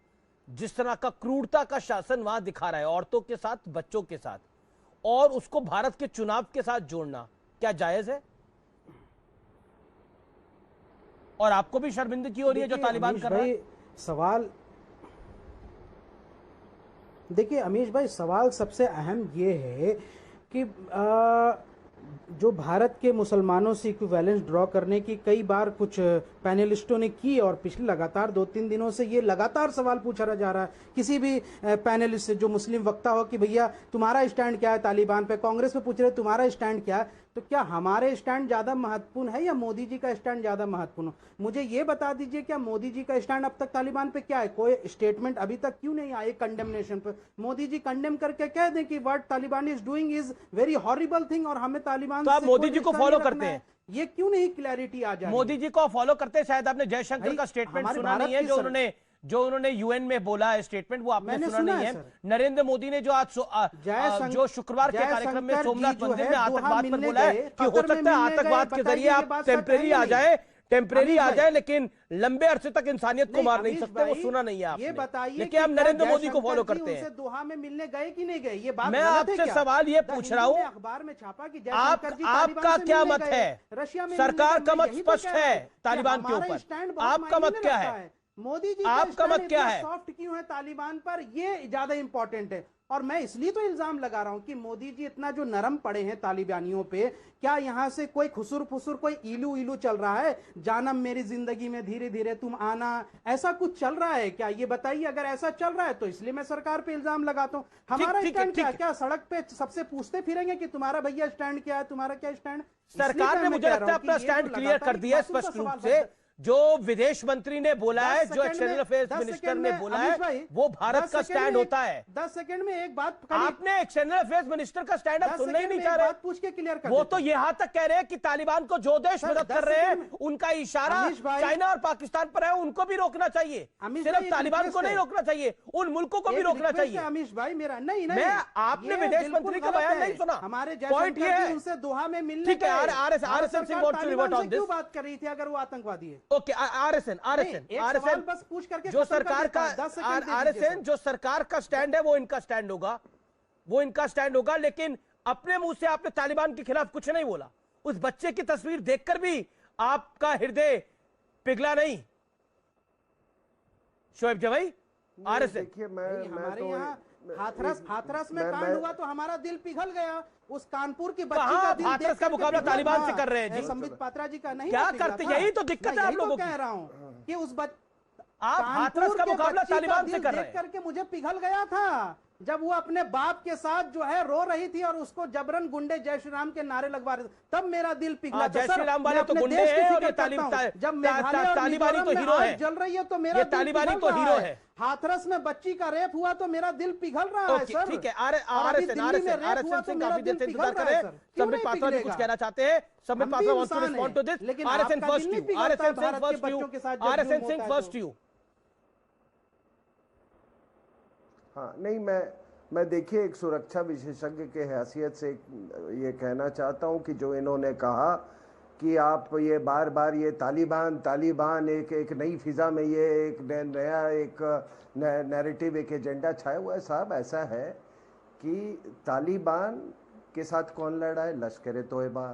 जिस तरह का क्रूरता का शासन वहां दिखा रहा है औरतों के साथ, बच्चों के साथ, और उसको भारत के चुनाव के साथ जोड़ना क्या जायज है? और आपको भी शर्मिंदगी हो रही है जो तालिबान कर रहा है? सवाल देखिए अमीश भाई, सवाल सबसे अहम ये है कि जो भारत के मुसलमानों से इक्विवेलेंस ड्रॉ करने की कई बार कुछ पैनलिस्टों ने की, और पिछले लगातार 2-3 दिनों से ये लगातार सवाल पूछा जा रहा है किसी भी पैनलिस्ट से जो मुस्लिम वक्ता हो कि भैया तुम्हारा स्टैंड क्या है तालिबान पे। कांग्रेस पे पूछ रहे तुम्हारा स्टैंड क्या है, तो क्या हमारे स्टैंड ज्यादा महत्वपूर्ण है या मोदी जी का स्टैंड ज्यादा महत्वपूर्ण? मुझे ये बता दीजिए, क्या मोदी जी का स्टैंड अब तक तालिबान पे क्या है? कोई स्टेटमेंट अभी तक क्यों नहीं आए कंडेमनेशन पे? मोदी जी कंडेम करके कह दें कि what Taliban is doing is very horrible thing, और हमें तालिबान तो आप मोदी जी को फॉलो करते हैं? ये क्यों नहीं क्लैरिटी आ जाए? मोदी जी को फॉलो करते हैं। शायद आपने जयशंकर का स्टेटमेंट सुना नहीं है, जो उन्होंने यूएन में बोला है स्टेटमेंट, वो आपने सुना नहीं है। नरेंद्र मोदी ने जो आज जो शुक्रवार के कार्यक्रम में सोमनाथ मंदिर में आतंकवाद पर बोला है कि हो सकता है आतंकवाद के जरिए आप टेम्परेरी आ जाए, लेकिन लंबे अरसे तक इंसानियत को मार नहीं सकते। वो सुना नहीं है आपने। ये बताइए, लेकिन हम नरेंद्र मोदी को फॉलो करते हैं। दोहा में मिलने गए कि नहीं गए? ये बात मैं आपसे सवाल ये पूछ रहा हूँ, अखबार में छापा कि आपका क्या मत है? रशिया में सरकार का मत स्पष्ट है तालिबान के ऊपर, आपका मत क्या है? मोदी जी आपका मत क्या है? सॉफ्ट क्यों है तालिबान पर, ये ज्यादा इंपॉर्टेंट है। और मैं इसलिए तो इल्जाम लगा रहा हूं कि मोदी जी इतना जो नरम पड़े हैं तालिबानियों पे, क्या यहां से कोई खुसुर फुसुर, कोई इलू चल रहा है? जानम मेरी जिंदगी में धीरे धीरे तुम आना, ऐसा कुछ चल रहा है क्या? ये बताइए। अगर ऐसा चल रहा है तो इसलिए मैं सरकार पे इल्जाम लगाता हूं। हमारा स्टैंड क्या? क्या सड़क पे सबसे पूछते फिरेंगे कि तुम्हारा भैया स्टैंड क्या है, तुम्हारा क्या स्टैंड? सरकार ने मुझे लगता है अपना स्टैंड क्लियर कर दिया स्पष्ट रूप से। जो विदेश मंत्री ने बोला है, जो एक्सटर्नल अफेयर्स मिनिस्टर ने बोला है, वो भारत का स्टैंड होता है। 10 सेकंड में एक बात, आपने एक्सटर्नल अफेयर्स मिनिस्टर का स्टैंड अप सुनना ही नहीं चाह रहे। पूछ के क्लियर कर, वो तो यहां तक कह रहे हैं कि तालिबान को जो देश मदद कर रहे हैं उनका इशारा चाइना और पाकिस्तान पर है, उनको भी रोकना चाहिए। सिर्फ तालिबान को नहीं रोकना चाहिए, उन मुल्कों को भी रोकना चाहिए। अमीश भाई मेरा नहीं, मैं आपने विदेश मंत्री का बयान नहीं सुना। हमारे पॉइंट ये है, उनसे दोहा में मिलने, ठीक है, आरएसएस क्यों बात कर रही थी अगर वो आतंकवादी है? ओके, आरएसएन बस पूछ करके जो सरकार का आरएसएन जो सरकार का स्टैंड है वो इनका स्टैंड होगा, लेकिन अपने मुंह से आपने तालिबान के खिलाफ कुछ नहीं बोला। उस बच्चे की तस्वीर देखकर भी आपका हृदय पिघला नहीं? शोएब जवाई, आरएसएन, देखिए हमारे यहाँ हाथरस में कांड हुआ तो हमारा दिल पिघल गया। उस कानपुर की बच्ची का दिल हाथरस का मुकाबला तालिबान से कर रहे हैं जी। संबित पात्रा जी का नहीं, क्या करते? यही तो दिक्कत है आप लोगों की। कह रहा हूँ कि उस आप हाथरस का मुकाबला तालिबान से कर रहे हैं। करके मुझे पिघल गया था। जब वो अपने बाप के साथ जो है रो रही थी और उसको जबरन गुंडे जय श्री राम के नारे लगवा रहे थे, तब मेरा दिल पिघला। जय श्री राम वाले तो गुंडे हैं और ये तालिबानी तो हीरो है। जल रही है तो मेरा तालिबानी तो हीरो है। हाथरस में बच्ची का रेप हुआ तो मेरा दिल पिघल रहा है सर। ठीक है, आरएसएन सिंह काफी देर से इंतजार कर रहे हैं। संबित पात्रा भी कुछ कहना चाहते हैं। Sambit Patra wants to respond to this. RSN first you, RSN Singh first you, RSN Singh first you. हाँ, नहीं, मैं देखिए एक सुरक्षा विशेषज्ञ के हैसियत से ये कहना चाहता हूँ कि जो इन्होंने कहा कि आप ये बार बार ये तालिबान एक नई फिजा में ये एक नया एक नैरेटिव, एक एजेंडा छाया हुआ है। साहब, ऐसा है कि तालिबान के साथ कौन लड़ रहा है? लश्कर तोयबा।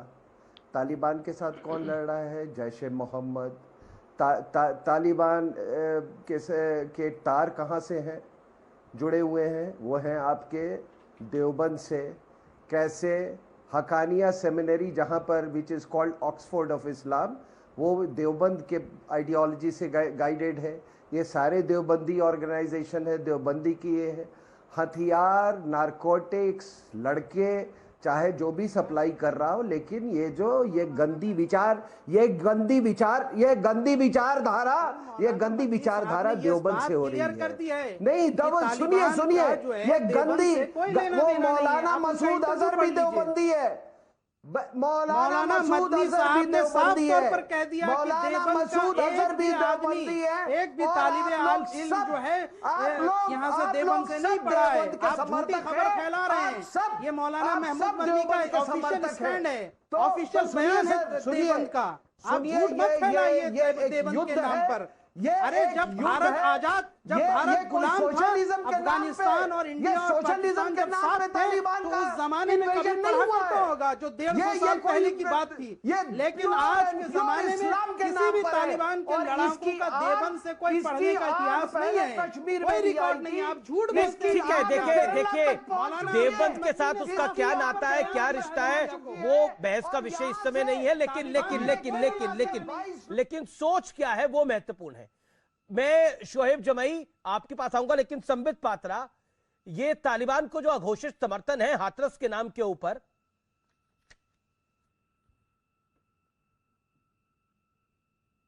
तालिबान के साथ कौन लड़ रहा है? जैश ए मोहम्मद। तालिबान के तार कहाँ से हैं जुड़े हुए हैं? वो हैं आपके देवबंद से। कैसे? हकानिया सेमिनरी, जहाँ पर which is called Oxford of Islam, वो देवबंद के आइडियोलॉजी से गाइडेड है। ये सारे देवबंदी ऑर्गेनाइजेशन है, देवबंदी की ये है। हथियार, नारकोटिक्स, लड़के, चाहे जो भी सप्लाई कर रहा हो, लेकिन ये गंदी विचारधारा देवबंद से हो रही है। नहीं, सुनिए, ये गंदी, वो मौलाना मसूद अजहर भी देवबंदी है। मौलाना मसूद अजहर भी देवबंदी है। मौलाना मसूद अजहर भी देवबंदी है। एक भी तालिबे इल्म जो है यहाँ से देवबंद से नहीं पढ़ा है। आप झूठी खबर फैला रहे हैं। ये मौलाना महमूद मदनी का ऑफिशियल स्टैंड है, ऑफिशियल बयान है देवबंद का। आप झूठ मत फैलाइए देवबंद के नाम पर। अरे जब भारत आजाद, जब भारत गुलाम था, अफगानिस्तान और इंडिया और पाकिस्तान जब साथ थे, तो उस जमाने में कभी पढ़ा करता होगा, जो 150 साल पहले की बात थी। लेकिन आज के जमाने में किसी भी तालिबान के लड़ाकों का देवबंद से कोई पढ़ने का इतिहास नहीं है, कोई रिकॉर्ड नहीं है। आप झूठ बोलते हैं। ठीक है, देखिए देवबंद के साथ उसका क्या नाता है, क्या रिश्ता है, वो बहस का विषय इस समय नहीं है। लेकिन सोच क्या है वो महत्वपूर्ण है। मैं शोएब जमई आपके पास आऊंगा, लेकिन संबित पात्रा, ये तालिबान को जो अघोषित समर्थन है हाथरस के नाम के ऊपर,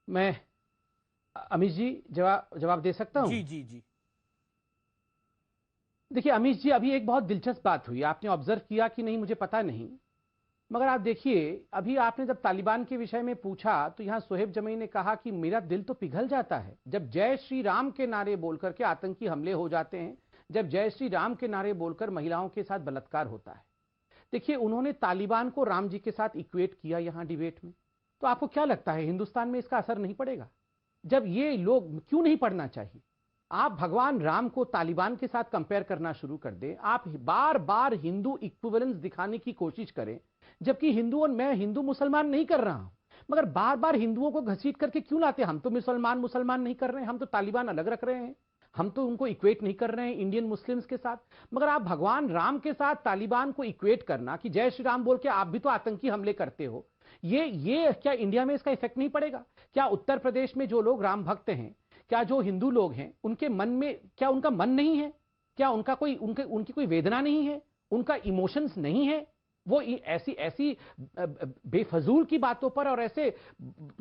मैं अमीश जी जवाब दे सकता हूं? जी। देखिए अमीश जी, अभी एक बहुत दिलचस्प बात हुई, आपने ऑब्जर्व किया कि नहीं मुझे पता नहीं, मगर आप देखिए अभी आपने जब तालिबान के विषय में पूछा तो यहां शोएब जमई ने कहा कि मेरा दिल तो पिघल जाता है जब जय श्री राम के नारे बोलकर के आतंकी हमले हो जाते हैं, जब जय श्री राम के नारे बोलकर महिलाओं के साथ बलात्कार होता है। देखिए उन्होंने तालिबान को राम जी के साथ इक्वेट किया यहां डिबेट में, तो आपको क्या लगता है हिंदुस्तान में इसका असर नहीं पड़ेगा? जब ये लोग, क्यों नहीं पड़ना चाहिए? आप भगवान राम को तालिबान के साथ कंपेयर करना शुरू कर दें, आप बार बार हिंदू इक्विवेलेंस दिखाने की कोशिश करें, जबकि हिंदू और मैं हिंदू मुसलमान नहीं कर रहा हूं, मगर बार बार हिंदुओं को घसीट करके क्यों लाते हैं? हम तो मुसलमान नहीं कर रहे हैं, हम तो तालिबान अलग रख रहे हैं, हम तो उनको इक्वेट नहीं कर रहे हैं इंडियन मुस्लिम्स के साथ, मगर आप भगवान राम के साथ तालिबान को इक्वेट करना कि जय श्री राम बोल के आप भी तो आतंकी हमले करते हो, ये क्या इंडिया में इसका इफेक्ट नहीं पड़ेगा? क्या उत्तर प्रदेश में जो लोग राम भक्त हैं, क्या जो हिंदू लोग हैं, उनके मन में क्या उनका मन नहीं है? क्या उनका कोई उनकी कोई वेदना नहीं है? उनका इमोशंस नहीं है? वो ऐसी बेफजूल की बातों पर और ऐसे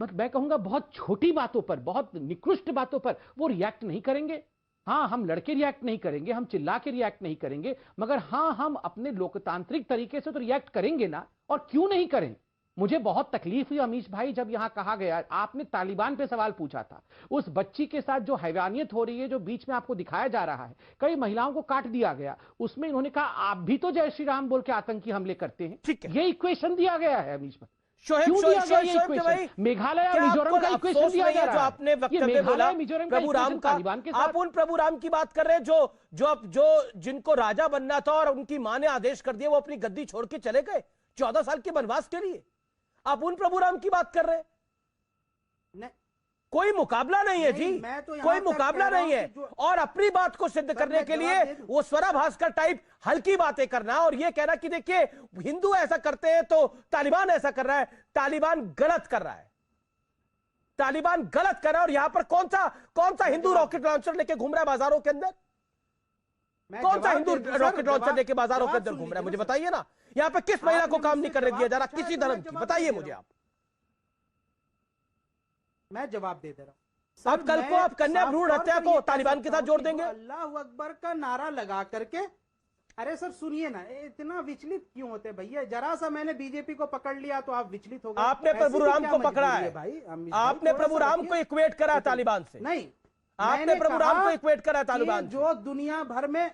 मैं कहूंगा बहुत छोटी बातों पर, बहुत निकृष्ट बातों पर वो रिएक्ट नहीं करेंगे? हाँ, हम लड़के रिएक्ट नहीं करेंगे, हम चिल्ला के रिएक्ट नहीं करेंगे, मगर हाँ हम अपने लोकतांत्रिक तरीके से तो रिएक्ट करेंगे ना। और क्यों नहीं करें? मुझे बहुत तकलीफ हुई अमीश भाई जब यहां कहा गया, आपने तालिबान पे सवाल पूछा था, उस बच्ची के साथ जो हैवानियत हो रही है, जो बीच में आपको दिखाया जा रहा है, कई महिलाओं को काट दिया गया, उसमें इन्होंने कहा आप भी तो जय श्री राम बोल के आतंकी हमले करते हैं। ठीक है, ये इक्वेशन दिया गया है अमीश भाई। मेघालय और मिजोरम का इक्वेशन दिया गया, जो आपने वक्तव्य बोला प्रभु राम का, आप उन प्रभु राम की बात कर रहे हैं जो जिनको राजा बनना था और उनकी मां ने आदेश कर दिया, वो अपनी गद्दी छोड़ के चले गए 14 साल के वनवास के लिए। आप उन प्रभु राम की बात कर रहे हैं? कोई मुकाबला नहीं है जी, कोई मुकाबला नहीं है। और अपनी बात को सिद्ध करने के लिए वो स्वरा भास्कर टाइप हल्की बातें करना और ये कहना कि देखिए हिंदू ऐसा करते हैं तो तालिबान ऐसा कर रहा है। तालिबान गलत कर रहा है, तालिबान गलत कर रहा है। और यहां पर कौन सा हिंदू रॉकेट लॉन्चर लेके घूम रहा है बाजारों के अंदर? कौन सा हिंदू रॉकेट लॉन्चर लेके बाजारों के अंदर घूम रहा है? मुझे बताइए ना, यहाँ पे किस महिला को काम नहीं करने दिया जा रहा, किसी धर्म की? बताइए मुझे आप। मैं जवाब दे रहा हूँ। अब कल को आप कन्या भ्रूण हत्या को तालिबान के साथ जोड़ देंगे? अल्लाह अकबर का नारा लगा करके, अरे सर सुनिए ना, इतना विचलित क्यों होते भैया? जरा सा मैंने बीजेपी को पकड़ लिया तो आप विचलित हो गए। आपने प्रभु राम को पकड़ा है भाई, आपने प्रभु राम को इक्वेट करा तालिबान से। नहीं, आपने प्रभु राम को इक्वेट करा तालिबान से। जो दुनिया भर में,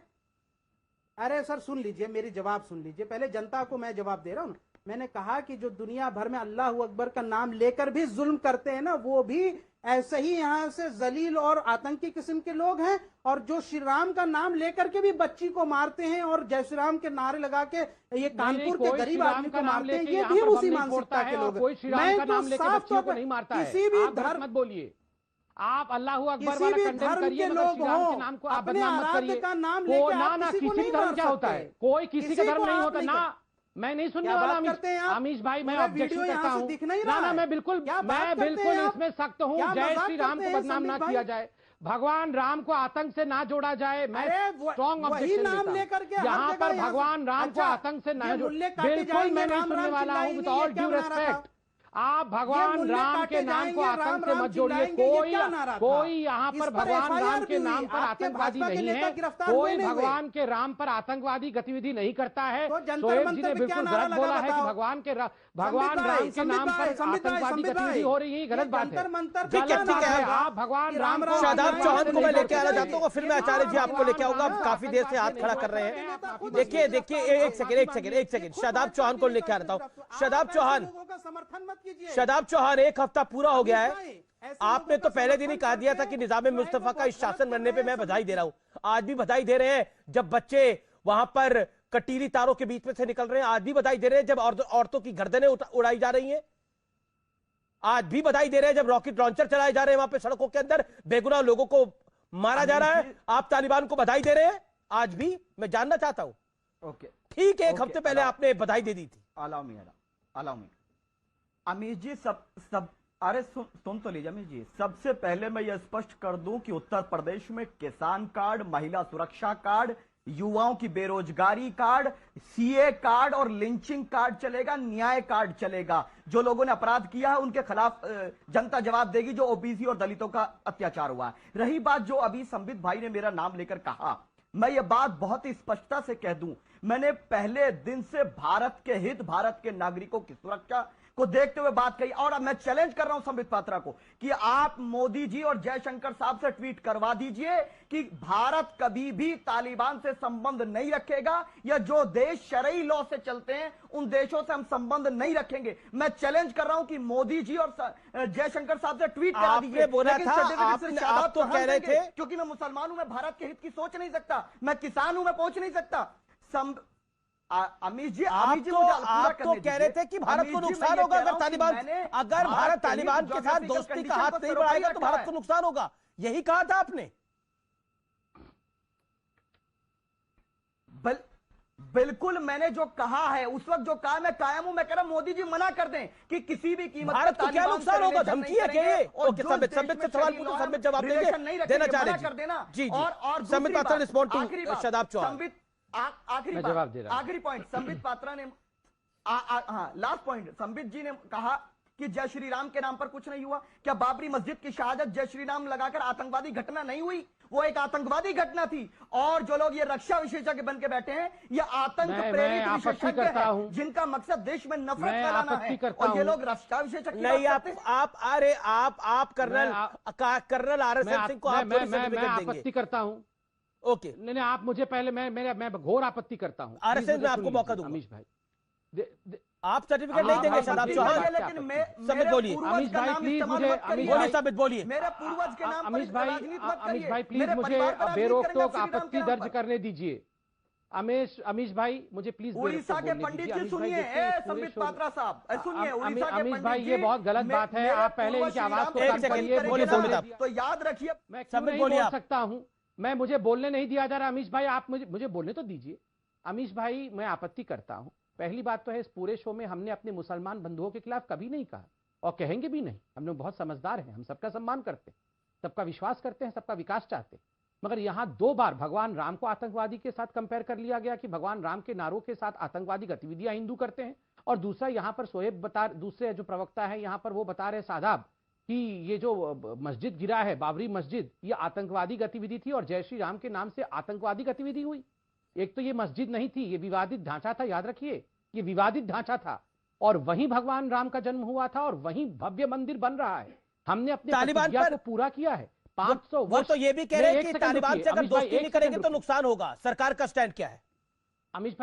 अरे सर सुन लीजिए, मेरी जवाब सुन लीजिए पहले, जनता को मैं जवाब दे रहा हूं। मैंने कहा कि जो दुनिया भर में अल्लाह अकबर का नाम लेकर भी जुल्म करते हैं ना, वो भी ऐसे ही यहाँ से जलील और आतंकी किस्म के लोग हैं, और जो श्री राम का नाम लेकर के भी बच्ची को मारते हैं और जय श्री राम के नारे लगा के ये कानपुर के गरीब आदमी को मारते हैं, ये भी उसी मानसिकता के लोग हैं। मैं तो साफ तौर पर किसी भी धर्म मत बोलिए, आप अल्लाह अकबर किसी भी धर्म के लोग हो, अपने आराध्य का नाम लेकर आप किसी को नहीं मार क्या होता है? कोई किसी का धर्म नहीं होता ना। मैं नहीं सुनने वाला अमीश भाई, मैं ऑब्जेक्शन करता हूँ ना, मैं बिल्कुल इसमें सख्त हूँ। जय श्री राम को बदनाम ना किया जाए, भगवान राम को आतंक से ना जोड़ा जाए, मैं स्ट्रॉन्ग ऑब्जेक्शन देता हूं। यहाँ पर भगवान राम को आतंक से ना जोड़ा, बिल्कुल मैं नहीं सुनने वाला हूँ। विद ऑल ड्यू रेस्पेक्ट, आप भगवान राम के नाम को आतंक से मत जोड़िए। कोई यहाँ पर भगवान राम के नाम पर आतंकवादी नहीं है, कोई भगवान के राम पर आतंकवादी गतिविधि नहीं करता है। शोएब जी ने बिल्कुल गलत बोला है कि भगवान राम के नाम पर आतंकवादी गतिविधि हो रही है, गलत बात है। आप भगवान राम को, शादाब चौहान को मैं लेके आना चाहता हूँ, फिर मैं आचार्य जी आपको लेके आऊंगा। काफी देर से हाथ खड़ा कर रहे हैं। देखिए एक सेकंड, शादाब चौहान को लेके आना हूँ। शादाब चौहान, एक हफ्ता पूरा हो गया है, आपने तो पहले दिन ही कहा दिया था कि निजाम मुस्तफा का इस शासन बनने पे मैं बधाई दे रहा हूं। आज भी बधाई दे रहे हैं जब बच्चे वहां पर कटीली तारों के बीच में से निकल रहे हैं, आज भी बधाई दे रहे हैं जब औरतों की गर्दनें उड़ाई जा रही हैं, आज भी बधाई दे रहे हैं जब रॉकेट लॉन्चर चलाए जा रहे हैं, वहां पे सड़कों के अंदर बेगुनाह लोगों को मारा जा रहा है। आप तालिबान को बधाई दे रहे हैं आज भी? मैं जानना चाहता हूं। ठीक है, एक हफ्ते पहले आपने बधाई दे दी थी। अमीश जी अरे सुन तो लीजिए अमीश जी, सबसे पहले मैं यह स्पष्ट कर दूं कि उत्तर प्रदेश में किसान कार्ड, महिला सुरक्षा कार्ड, युवाओं की बेरोजगारी कार्ड, सीए कार्ड और लिंचिंग कार्ड चलेगा, न्याय कार्ड चलेगा। जो लोगों ने अपराध किया है उनके खिलाफ जनता जवाब देगी, जो ओबीसी और दलितों का अत्याचार हुआ है। रही बात जो अभी संबित भाई ने मेरा नाम लेकर कहा, मैं ये बात बहुत ही स्पष्टता से कह दूं, मैंने पहले दिन से भारत के हित, भारत के नागरिकों की सुरक्षा को देखते हुए बात कही। और अब मैं चैलेंज कर रहा हूं संबित पात्रा को कि आप मोदी जी और जयशंकर साहब से ट्वीट करवा दीजिए कि भारत कभी भी तालिबान से संबंध नहीं रखेगा, या जो देश शरई लॉ से चलते हैं उन देशों से हम संबंध नहीं रखेंगे। मैं चैलेंज कर रहा हूं कि मोदी जी और जयशंकर साहब से ट्वीट करा दीजिए। बोला था आप तो कह रहे थे, क्योंकि मैं मुसलमान हूं, मैं भारत के हित की सोच नहीं सकता, मैं किसान हूं, मैं पहुंच नहीं सकता। अमीश जी, आप तो कह रहे थे कि भारत को नुकसान होगा अगर भारत तालिबान के साथ दोस्ती का हाथ नहीं बढ़ाएगा तो भारत को नुकसान होगा, यही कहा था आपने। बिल्कुल, मैंने जो कहा है उस वक्त जो कहा मैं कायम हूं। मैं कह रहा हूं मोदी जी मना कर दें कि किसी भी कीमत पर भारत को क्या नुकसान होगा, धमकी है क्या ये? ओके, संबित से सवाल पूछो, संबित जवाब देंगे, देना चाह रहे हैं जी। और संबित पात्रा रिस्पॉन्ड टू शादाब चौहान। आखिरी पॉइंट संबित पात्रा ने लास्ट पॉइंट, संबित जी ने कहा कि जय श्री राम के नाम पर कुछ नहीं हुआ। क्या बाबरी मस्जिद की शहादत जय श्री राम लगाकर आतंकवादी घटना नहीं हुई? वो एक आतंकवादी घटना थी। और जो लोग ये रक्षा विशेषज्ञ बन के बैठे हैं, ये आतंक प्रेरित विशेषज्ञ हैं जिनका मकसद देश में नफरत फैलाना है, और ये लोग रक्षा विशेषज्ञ नहीं। आप कर्नल आरएसएन सिंह को आप आपत्ति करता हूं। ओके, नहीं, आप मुझे पहले, मैं घोर आपत्ति करता हूं। आरएसएन में आपको मौका दूंगा। अमीश भाई, आप सर्टिफिकेट नहीं देंगे शादाब चौहान? लेकिन संबित बोलिए। अमीश भाई प्लीज मुझे, संबित बोलिए। मेरे पूर्वज के नाम अमीश भाई प्लीज मुझे बेरोक-टोक आपत्ति दर्ज करने दीजिए। अमीश भाई मुझे प्लीज उड़ीसा के पंडित जी सुनिए, संबित पात्रा साहब सुनिए, उड़ीसा के अमीश भाई ये बहुत गलत बात है, आप पहले इनकी आवाज को कम करिए। तो याद रखिए, मैं क्यों नहीं बोल सकता हूं? मुझे बोलने नहीं दिया जा रहा। अमीश भाई आप मुझे बोलने तो दीजिए। अमीश भाई, मैं आपत्ति करता हूं। पहली बात तो है, इस पूरे शो में हमने अपने मुसलमान बंधुओं के खिलाफ कभी नहीं कहा और कहेंगे भी नहीं। हम लोग बहुत समझदार हैं, हम सबका सम्मान करते हैं, सबका विश्वास करते हैं, सबका विकास चाहते हैं, मगर यहां 2 बार भगवान राम को आतंकवादी के साथ कंपेयर कर लिया गया कि भगवान राम के नारों के साथ आतंकवादी गतिविधियां हिंदू करते हैं। और दूसरा यहां पर दूसरे जो प्रवक्ता है यहां पर वो बता रहे सादाब कि ये जो मस्जिद गिरा है बाबरी मस्जिद, ये आतंकवादी गतिविधि थी और जय श्री राम के नाम से आतंकवादी गतिविधि हुई। एक तो ये मस्जिद नहीं थी, ये विवादित ढांचा था, याद रखिए ये विवादित ढांचा था और वहीं भगवान राम का जन्म हुआ था और वहीं भव्य मंदिर बन रहा है। हमने अपने प्रतिज्ञा को पूरा किया है। 500 वो तो ये भी कह रहे हैं कि तालिबान से अगर दोस्ती नहीं करेंगे तो नुकसान होगा। सरकार का स्टैंड क्या है? अमीश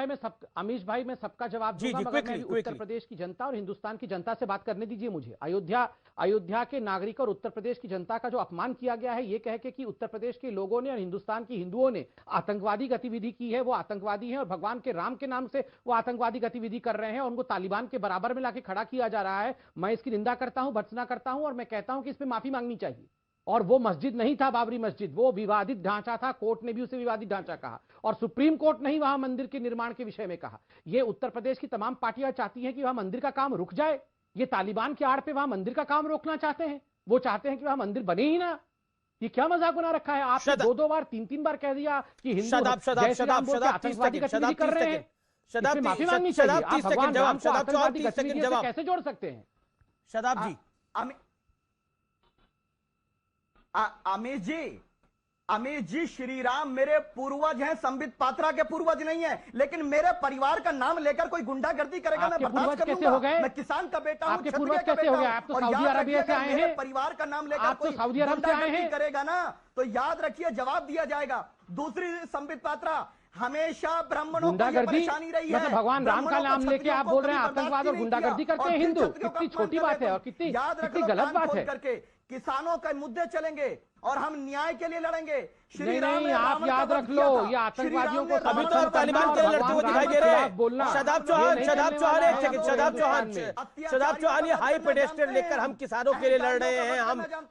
भाई मैं सबका जवाब दूंगा, मगर मैं उत्तर प्रदेश की जनता और हिंदुस्तान की जनता से बात करने दीजिए मुझे। अयोध्या के नागरिक और उत्तर प्रदेश की जनता का जो अपमान किया गया है ये कह के कि उत्तर प्रदेश के लोगों ने और हिंदुस्तान की हिंदुओं ने आतंकवादी गतिविधि की है, वो आतंकवादी है और भगवान के राम के नाम से वो आतंकवादी गतिविधि कर रहे हैं और उनको तालिबान के बराबर में लाके खड़ा किया जा रहा है। मैं इसकी निंदा करता हूं, भर्त्सना करता हूं और मैं कहता हूं कि इसमें माफी मांगनी चाहिए। और वो मस्जिद नहीं था बाबरी मस्जिद, वो विवादित ढांचा था। कोर्ट ने भी उसे विवादित ढांचा कहा और सुप्रीम कोर्ट ने ही वहां मंदिर के निर्माण के विषय में कहा। ये उत्तर प्रदेश की तमाम पार्टियां चाहती हैं कि वहां मंदिर का काम रुक जाए। ये तालिबान के आड़ पे वहां मंदिर का काम रोकना चाहते हैं। वो चाहते हैं कि वहां मंदिर बने ही ना। ये क्या मजाक बना रखा है? आपने 2-2 बार 3-3 बार कह दिया कि हिंदू आतंकवादी गतिविधि कर रहे हैं। माफी मांगनी चाहिए। आप भगवान राम को आतंकवादी गतिविधि से कैसे जोड़ सकते हैं? शादाब जी, अमित जी श्री राम मेरे पूर्वज हैं, संबित पात्रा के पूर्वज नहीं है। लेकिन मेरे परिवार का नाम लेकर कोई गुंडागर्दी करेगा मैं बर्दाश्त कर लूंगा। मैं किसान का बेटा हूं, क्षत्रिय का बेटा हूं। आप तो सऊदी अरबिया से आए हैं, परिवार का नाम लेकर कोई गुंडागर्दी करेगा ना तो याद रखिए जवाब दिया जाएगा। दूसरी संबित पात्रा, हमेशा ब्राह्मणों को परेशानी रही है। मतलब भगवान राम का नाम लेके आप बोल रहे हैं आतंकवाद और गुंडागर्दी करते हैं हिंदू। कितनी छोटी बात है और कितनी गलत बात है। किसानों के मुद्दे चलेंगे और हम न्याय के लिए लड़ेंगे। श्री राम आप याद रख लो, ये आतंकवादियों को अभी तो तालिबान के लड़ते हुए दिखाई दे रहे हैं। शदाब चौहान ये हाई पेडेस्टल लेकर हम किसानों के लिए लड़ रहे हैं,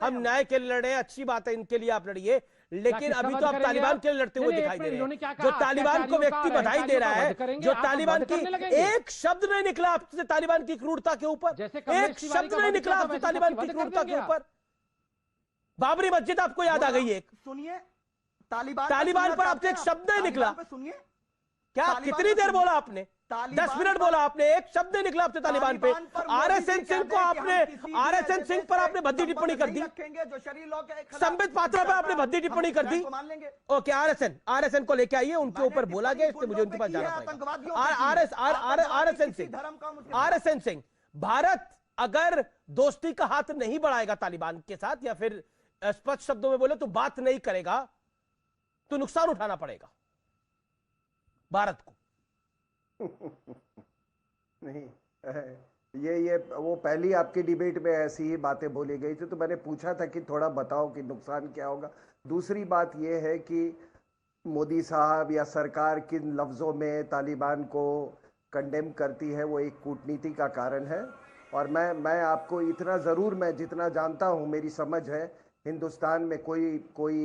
हम न्याय के लिए लड़ रहे हैं। अच्छी बात है, इनके लिए आप लड़िए, लेकिन अभी तो आप तालिबान के लिए लड़ते हुए दिखाई दे रहे हैं। जो तालिबान को व्यक्ति बधाई दे रहा है, जो तालिबान की एक शब्द नहीं निकला आपसे तालिबान की क्रूरता के ऊपर, एक शब्द नहीं निकला आपसे तालिबान की क्रूरता के ऊपर। बाबरी मस्जिद आपको याद आ गई एक, सुनिए तालिबान पर आपसे एक शब्द नहीं निकला। सुनिए क्या कितनी देर बोला आपने? 10 मिनट बोला आपने, एक शब्द नहीं निकला आपसे तालिबान पे। आरएसएन सिंह को आपने, आरएसएन सिंह पर आपने भद्दी टिप्पणी कर दी, संबित पात्रा पर आपने भद्दी टिप्पणी कर दी। ओके, आरएसएन को लेके आइए, उनके ऊपर बोला गया, इसलिए मुझे उनके पास जाना पड़ेगा। आरएसएन सिंह, भारत अगर दोस्ती का हाथ नहीं बढ़ाएगा तालिबान के साथ या फिर स्पष्ट शब्दों में बोले तो बात नहीं करेगा तो नुकसान उठाना पड़ेगा भारत को। नहीं, ये वो पहली आपकी डिबेट में ऐसी ही बातें बोली गई थी तो मैंने पूछा था कि थोड़ा बताओ कि नुकसान क्या होगा। दूसरी बात ये है कि मोदी साहब या सरकार किन लफ्जों में तालिबान को कंडेम करती है, वो एक कूटनीति का कारण है। और मैं आपको इतना ज़रूर, मैं जितना जानता हूँ, मेरी समझ है, हिंदुस्तान में कोई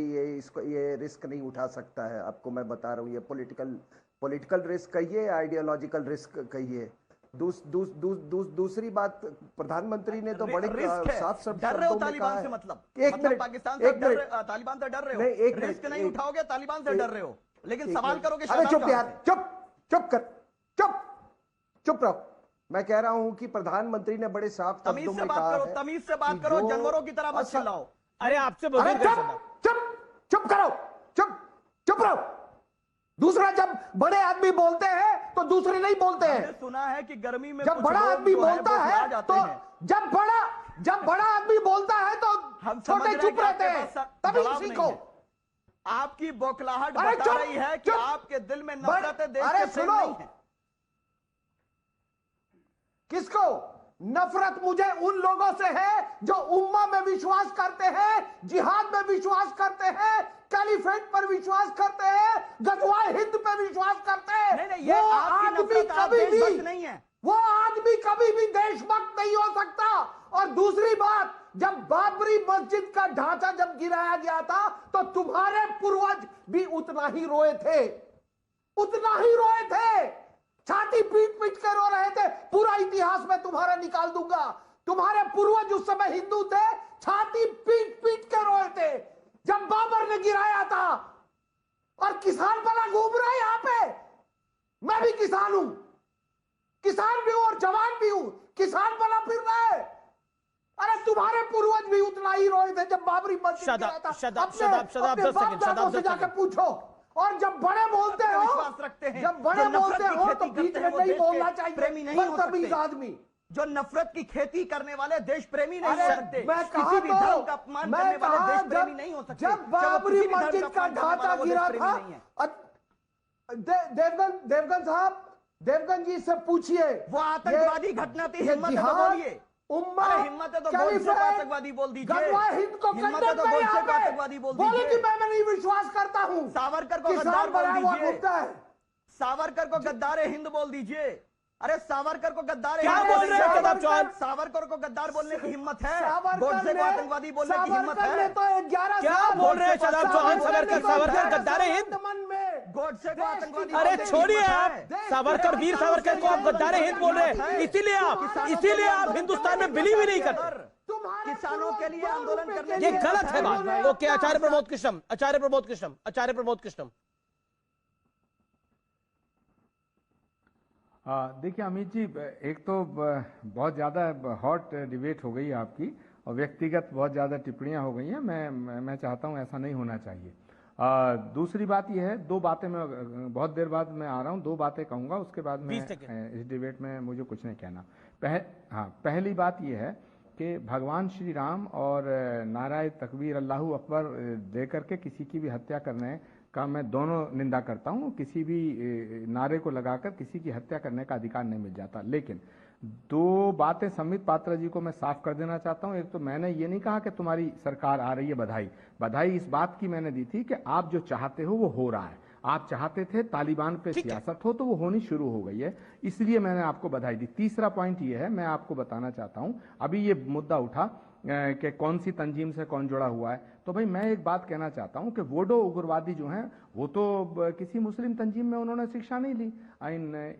ये रिस्क नहीं उठा सकता है। आपको मैं बता रहा हूँ, ये पॉलिटिकल रिस्क कहिए, आइडियोलॉजिकल रिस्क कहिए। दूसरी बात, प्रधानमंत्री ने तो बड़े साफ शब्दों में कहा है। मतलब एक मिनट, पाकिस्तान से तालिबान से डर रहे हो? नहीं, एक रिस्क नहीं उठाओगे, तालिबान से डर रहे हो, लेकिन सवाल करोगे। अरे चुप यार, चुप रहो। मैं कह रहा हूं कि प्रधानमंत्री ने बड़े साफ शब्दों में कहा है, तमीज से बात करो, जानवरों की तरह मत चिल्लाओ। अरे आपसे चुप रहो। दूसरा, जब बड़े आदमी बोलते हैं तो दूसरे नहीं बोलते हैं। सुना है कि गर्मी में जब बड़ा आदमी बोलता है तो जब बड़ा आदमी बोलता है तो छोटे चुप रहते हैं। तभी सीखो। आपकी बौखलाहट बता रही है कि आपके दिल में नफरत है, देश के प्रेम नहीं है। किसको नफरत? मुझे उन लोगों से है जो उम्मा में विश्वास करते हैं, जिहाद में विश्वास करते हैं, कैलिफेट पर विश्वास करते हैं, गजवाए हिंद पे विश्वास करते हैं। वो आदमी कभी भी देशभक्त नहीं हो सकता। और दूसरी बात, जब बाबरी मस्जिद का ढांचा जब गिराया गया था तो तुम्हारे पूर्वज भी उतना ही रोए थे, छाती पीट पीट कर रो रहे थे। पूरा इतिहास में तुम्हारा निकाल दूंगा। तुम्हारे पूर्वज उस समय हिंदू थे, छाती पीट पीट कर रोए थे। जब बाबर ने गिराया था और किसान भला घूम रहा है यहां पे। मैं भी किसान हूं, किसान भी हूं और जवान भी हूं। किसान भला फिर रहा है। अरे तुम्हारे पूर्वज भी उतना ही रोए थे जब बाबरी मस्जिद गिरा था। अपने बाप दादों से जाकर पूछो। और जब बड़े बोलते हो, विश्वास रखते हैं, जब बड़े बोलते हो तो बीच में नहीं बोलना चाहिए। प्रेमी नहीं हो सकते आदमी जो नफरत की खेती करने वाले देश प्रेमी नहीं हो सकते। मैं किसी भी धर्म का अपमान करने वाले देश प्रेमी नहीं हो सकते। जब बाबरी मस्जिद का ढांचा गिरा था, देवगन साहब, देवगन जी से पूछिए, वो आतंकवादी घटना थी। हिम्मत है तो बोलिए, हिम्मत है तो गोडसे को आतंकवादी बोल दीजिए। हिम्मत है तो गोडसे को आतंकवादी बोल दीजिए। मैं नहीं विश्वास करता हूं। सावरकर को गद्दार बोल दीजिए। सावरकर को गद्दार हिंद बोल दीजिए। अरे सावरकर को गद्दार क्या बोल रहे हैं शादाब चौहान? सावरकर को गद्दार बोलने की हिम्मत है? गोडसे को आतंकवादी बोलने की हिम्मत है? तो 11 क्या बोल रहे हैं शादाब चौहान? सावरकर गद्दार हिंद, गोडसे को आतंकवादी। अरे छोड़िए आप, सावरकर, वीर सावरकर को आप गद्दार हिंद बोल रहे हैं। इसीलिए आप हिंदुस्तान में बिलीव ही नहीं करते। किसानों के लिए आंदोलन करने, ये गलत है बात। ओके, आचार्य प्रमोद कृष्णम। देखिए अमित जी, एक तो बहुत ज़्यादा हॉट डिबेट हो गई आपकी और व्यक्तिगत बहुत ज़्यादा टिप्पणियां हो गई हैं। मैं चाहता हूं ऐसा नहीं होना चाहिए। दूसरी बात यह है, दो बातें मैं बहुत देर बाद मैं आ रहा हूं, दो बातें कहूंगा, उसके बाद मैं इस डिबेट में मुझे कुछ नहीं कहना। पहली बात यह है कि भगवान श्री राम और नाराय तकबीर अल्लाहू अकबर दे करके किसी की भी हत्या करने का मैं दोनों निंदा करता हूं। किसी भी नारे को लगाकर किसी की हत्या करने का अधिकार नहीं मिल जाता। लेकिन दो बातें संबित पात्रा जी को मैं साफ कर देना चाहता हूं। एक तो मैंने ये नहीं कहा कि तुम्हारी सरकार आ रही है, बधाई इस बात की मैंने दी थी कि आप जो चाहते हो वो हो रहा है। आप चाहते थे तालिबान पे सियासत हो, तो वो होनी शुरू हो गई है, इसलिए मैंने आपको बधाई दी। तीसरा पॉइंट ये है, मैं आपको बताना चाहता हूं, अभी ये मुद्दा उठा कि कौन सी तंजीम से कौन जुड़ा हुआ है, तो भाई मैं एक बात कहना चाहता हूं कि वोडो उग्रवादी जो हैं वो तो किसी मुस्लिम तंजीम में उन्होंने शिक्षा नहीं ली।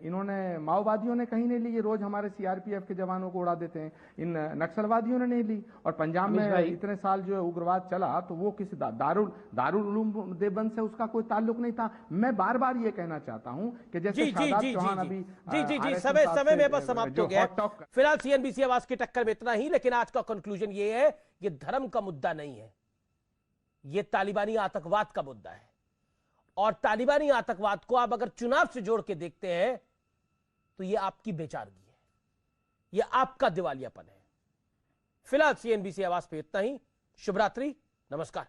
इन्होंने माओवादियों ने कहीं नहीं ली, ये रोज हमारे सीआरपीएफ के जवानों को उड़ा देते हैं। इन नक्सलवादियों ने नहीं ली। और पंजाब में इतने साल जो उग्रवाद चला तो वो किसी दारुल उलूम देवबंद से उसका कोई ताल्लुक नहीं था। मैं बार बार ये कहना चाहता हूं कि जैसे शादाब चौहान अभी समय में बस समाप्त हो गया। फिलहाल सीएनबीसी आवाज की टक्कर में इतना ही, लेकिन आज का कंक्लूजन ये है, ये धर्म का मुद्दा नहीं है, ये तालिबानी आतंकवाद का मुद्दा है। और तालिबानी आतंकवाद को आप अगर चुनाव से जोड़ के देखते हैं तो ये आपकी बेचारगी है, ये आपका दिवालियापन है। फिलहाल सीएनबीसी आवाज पे इतना ही। शुभ रात्रि, नमस्कार।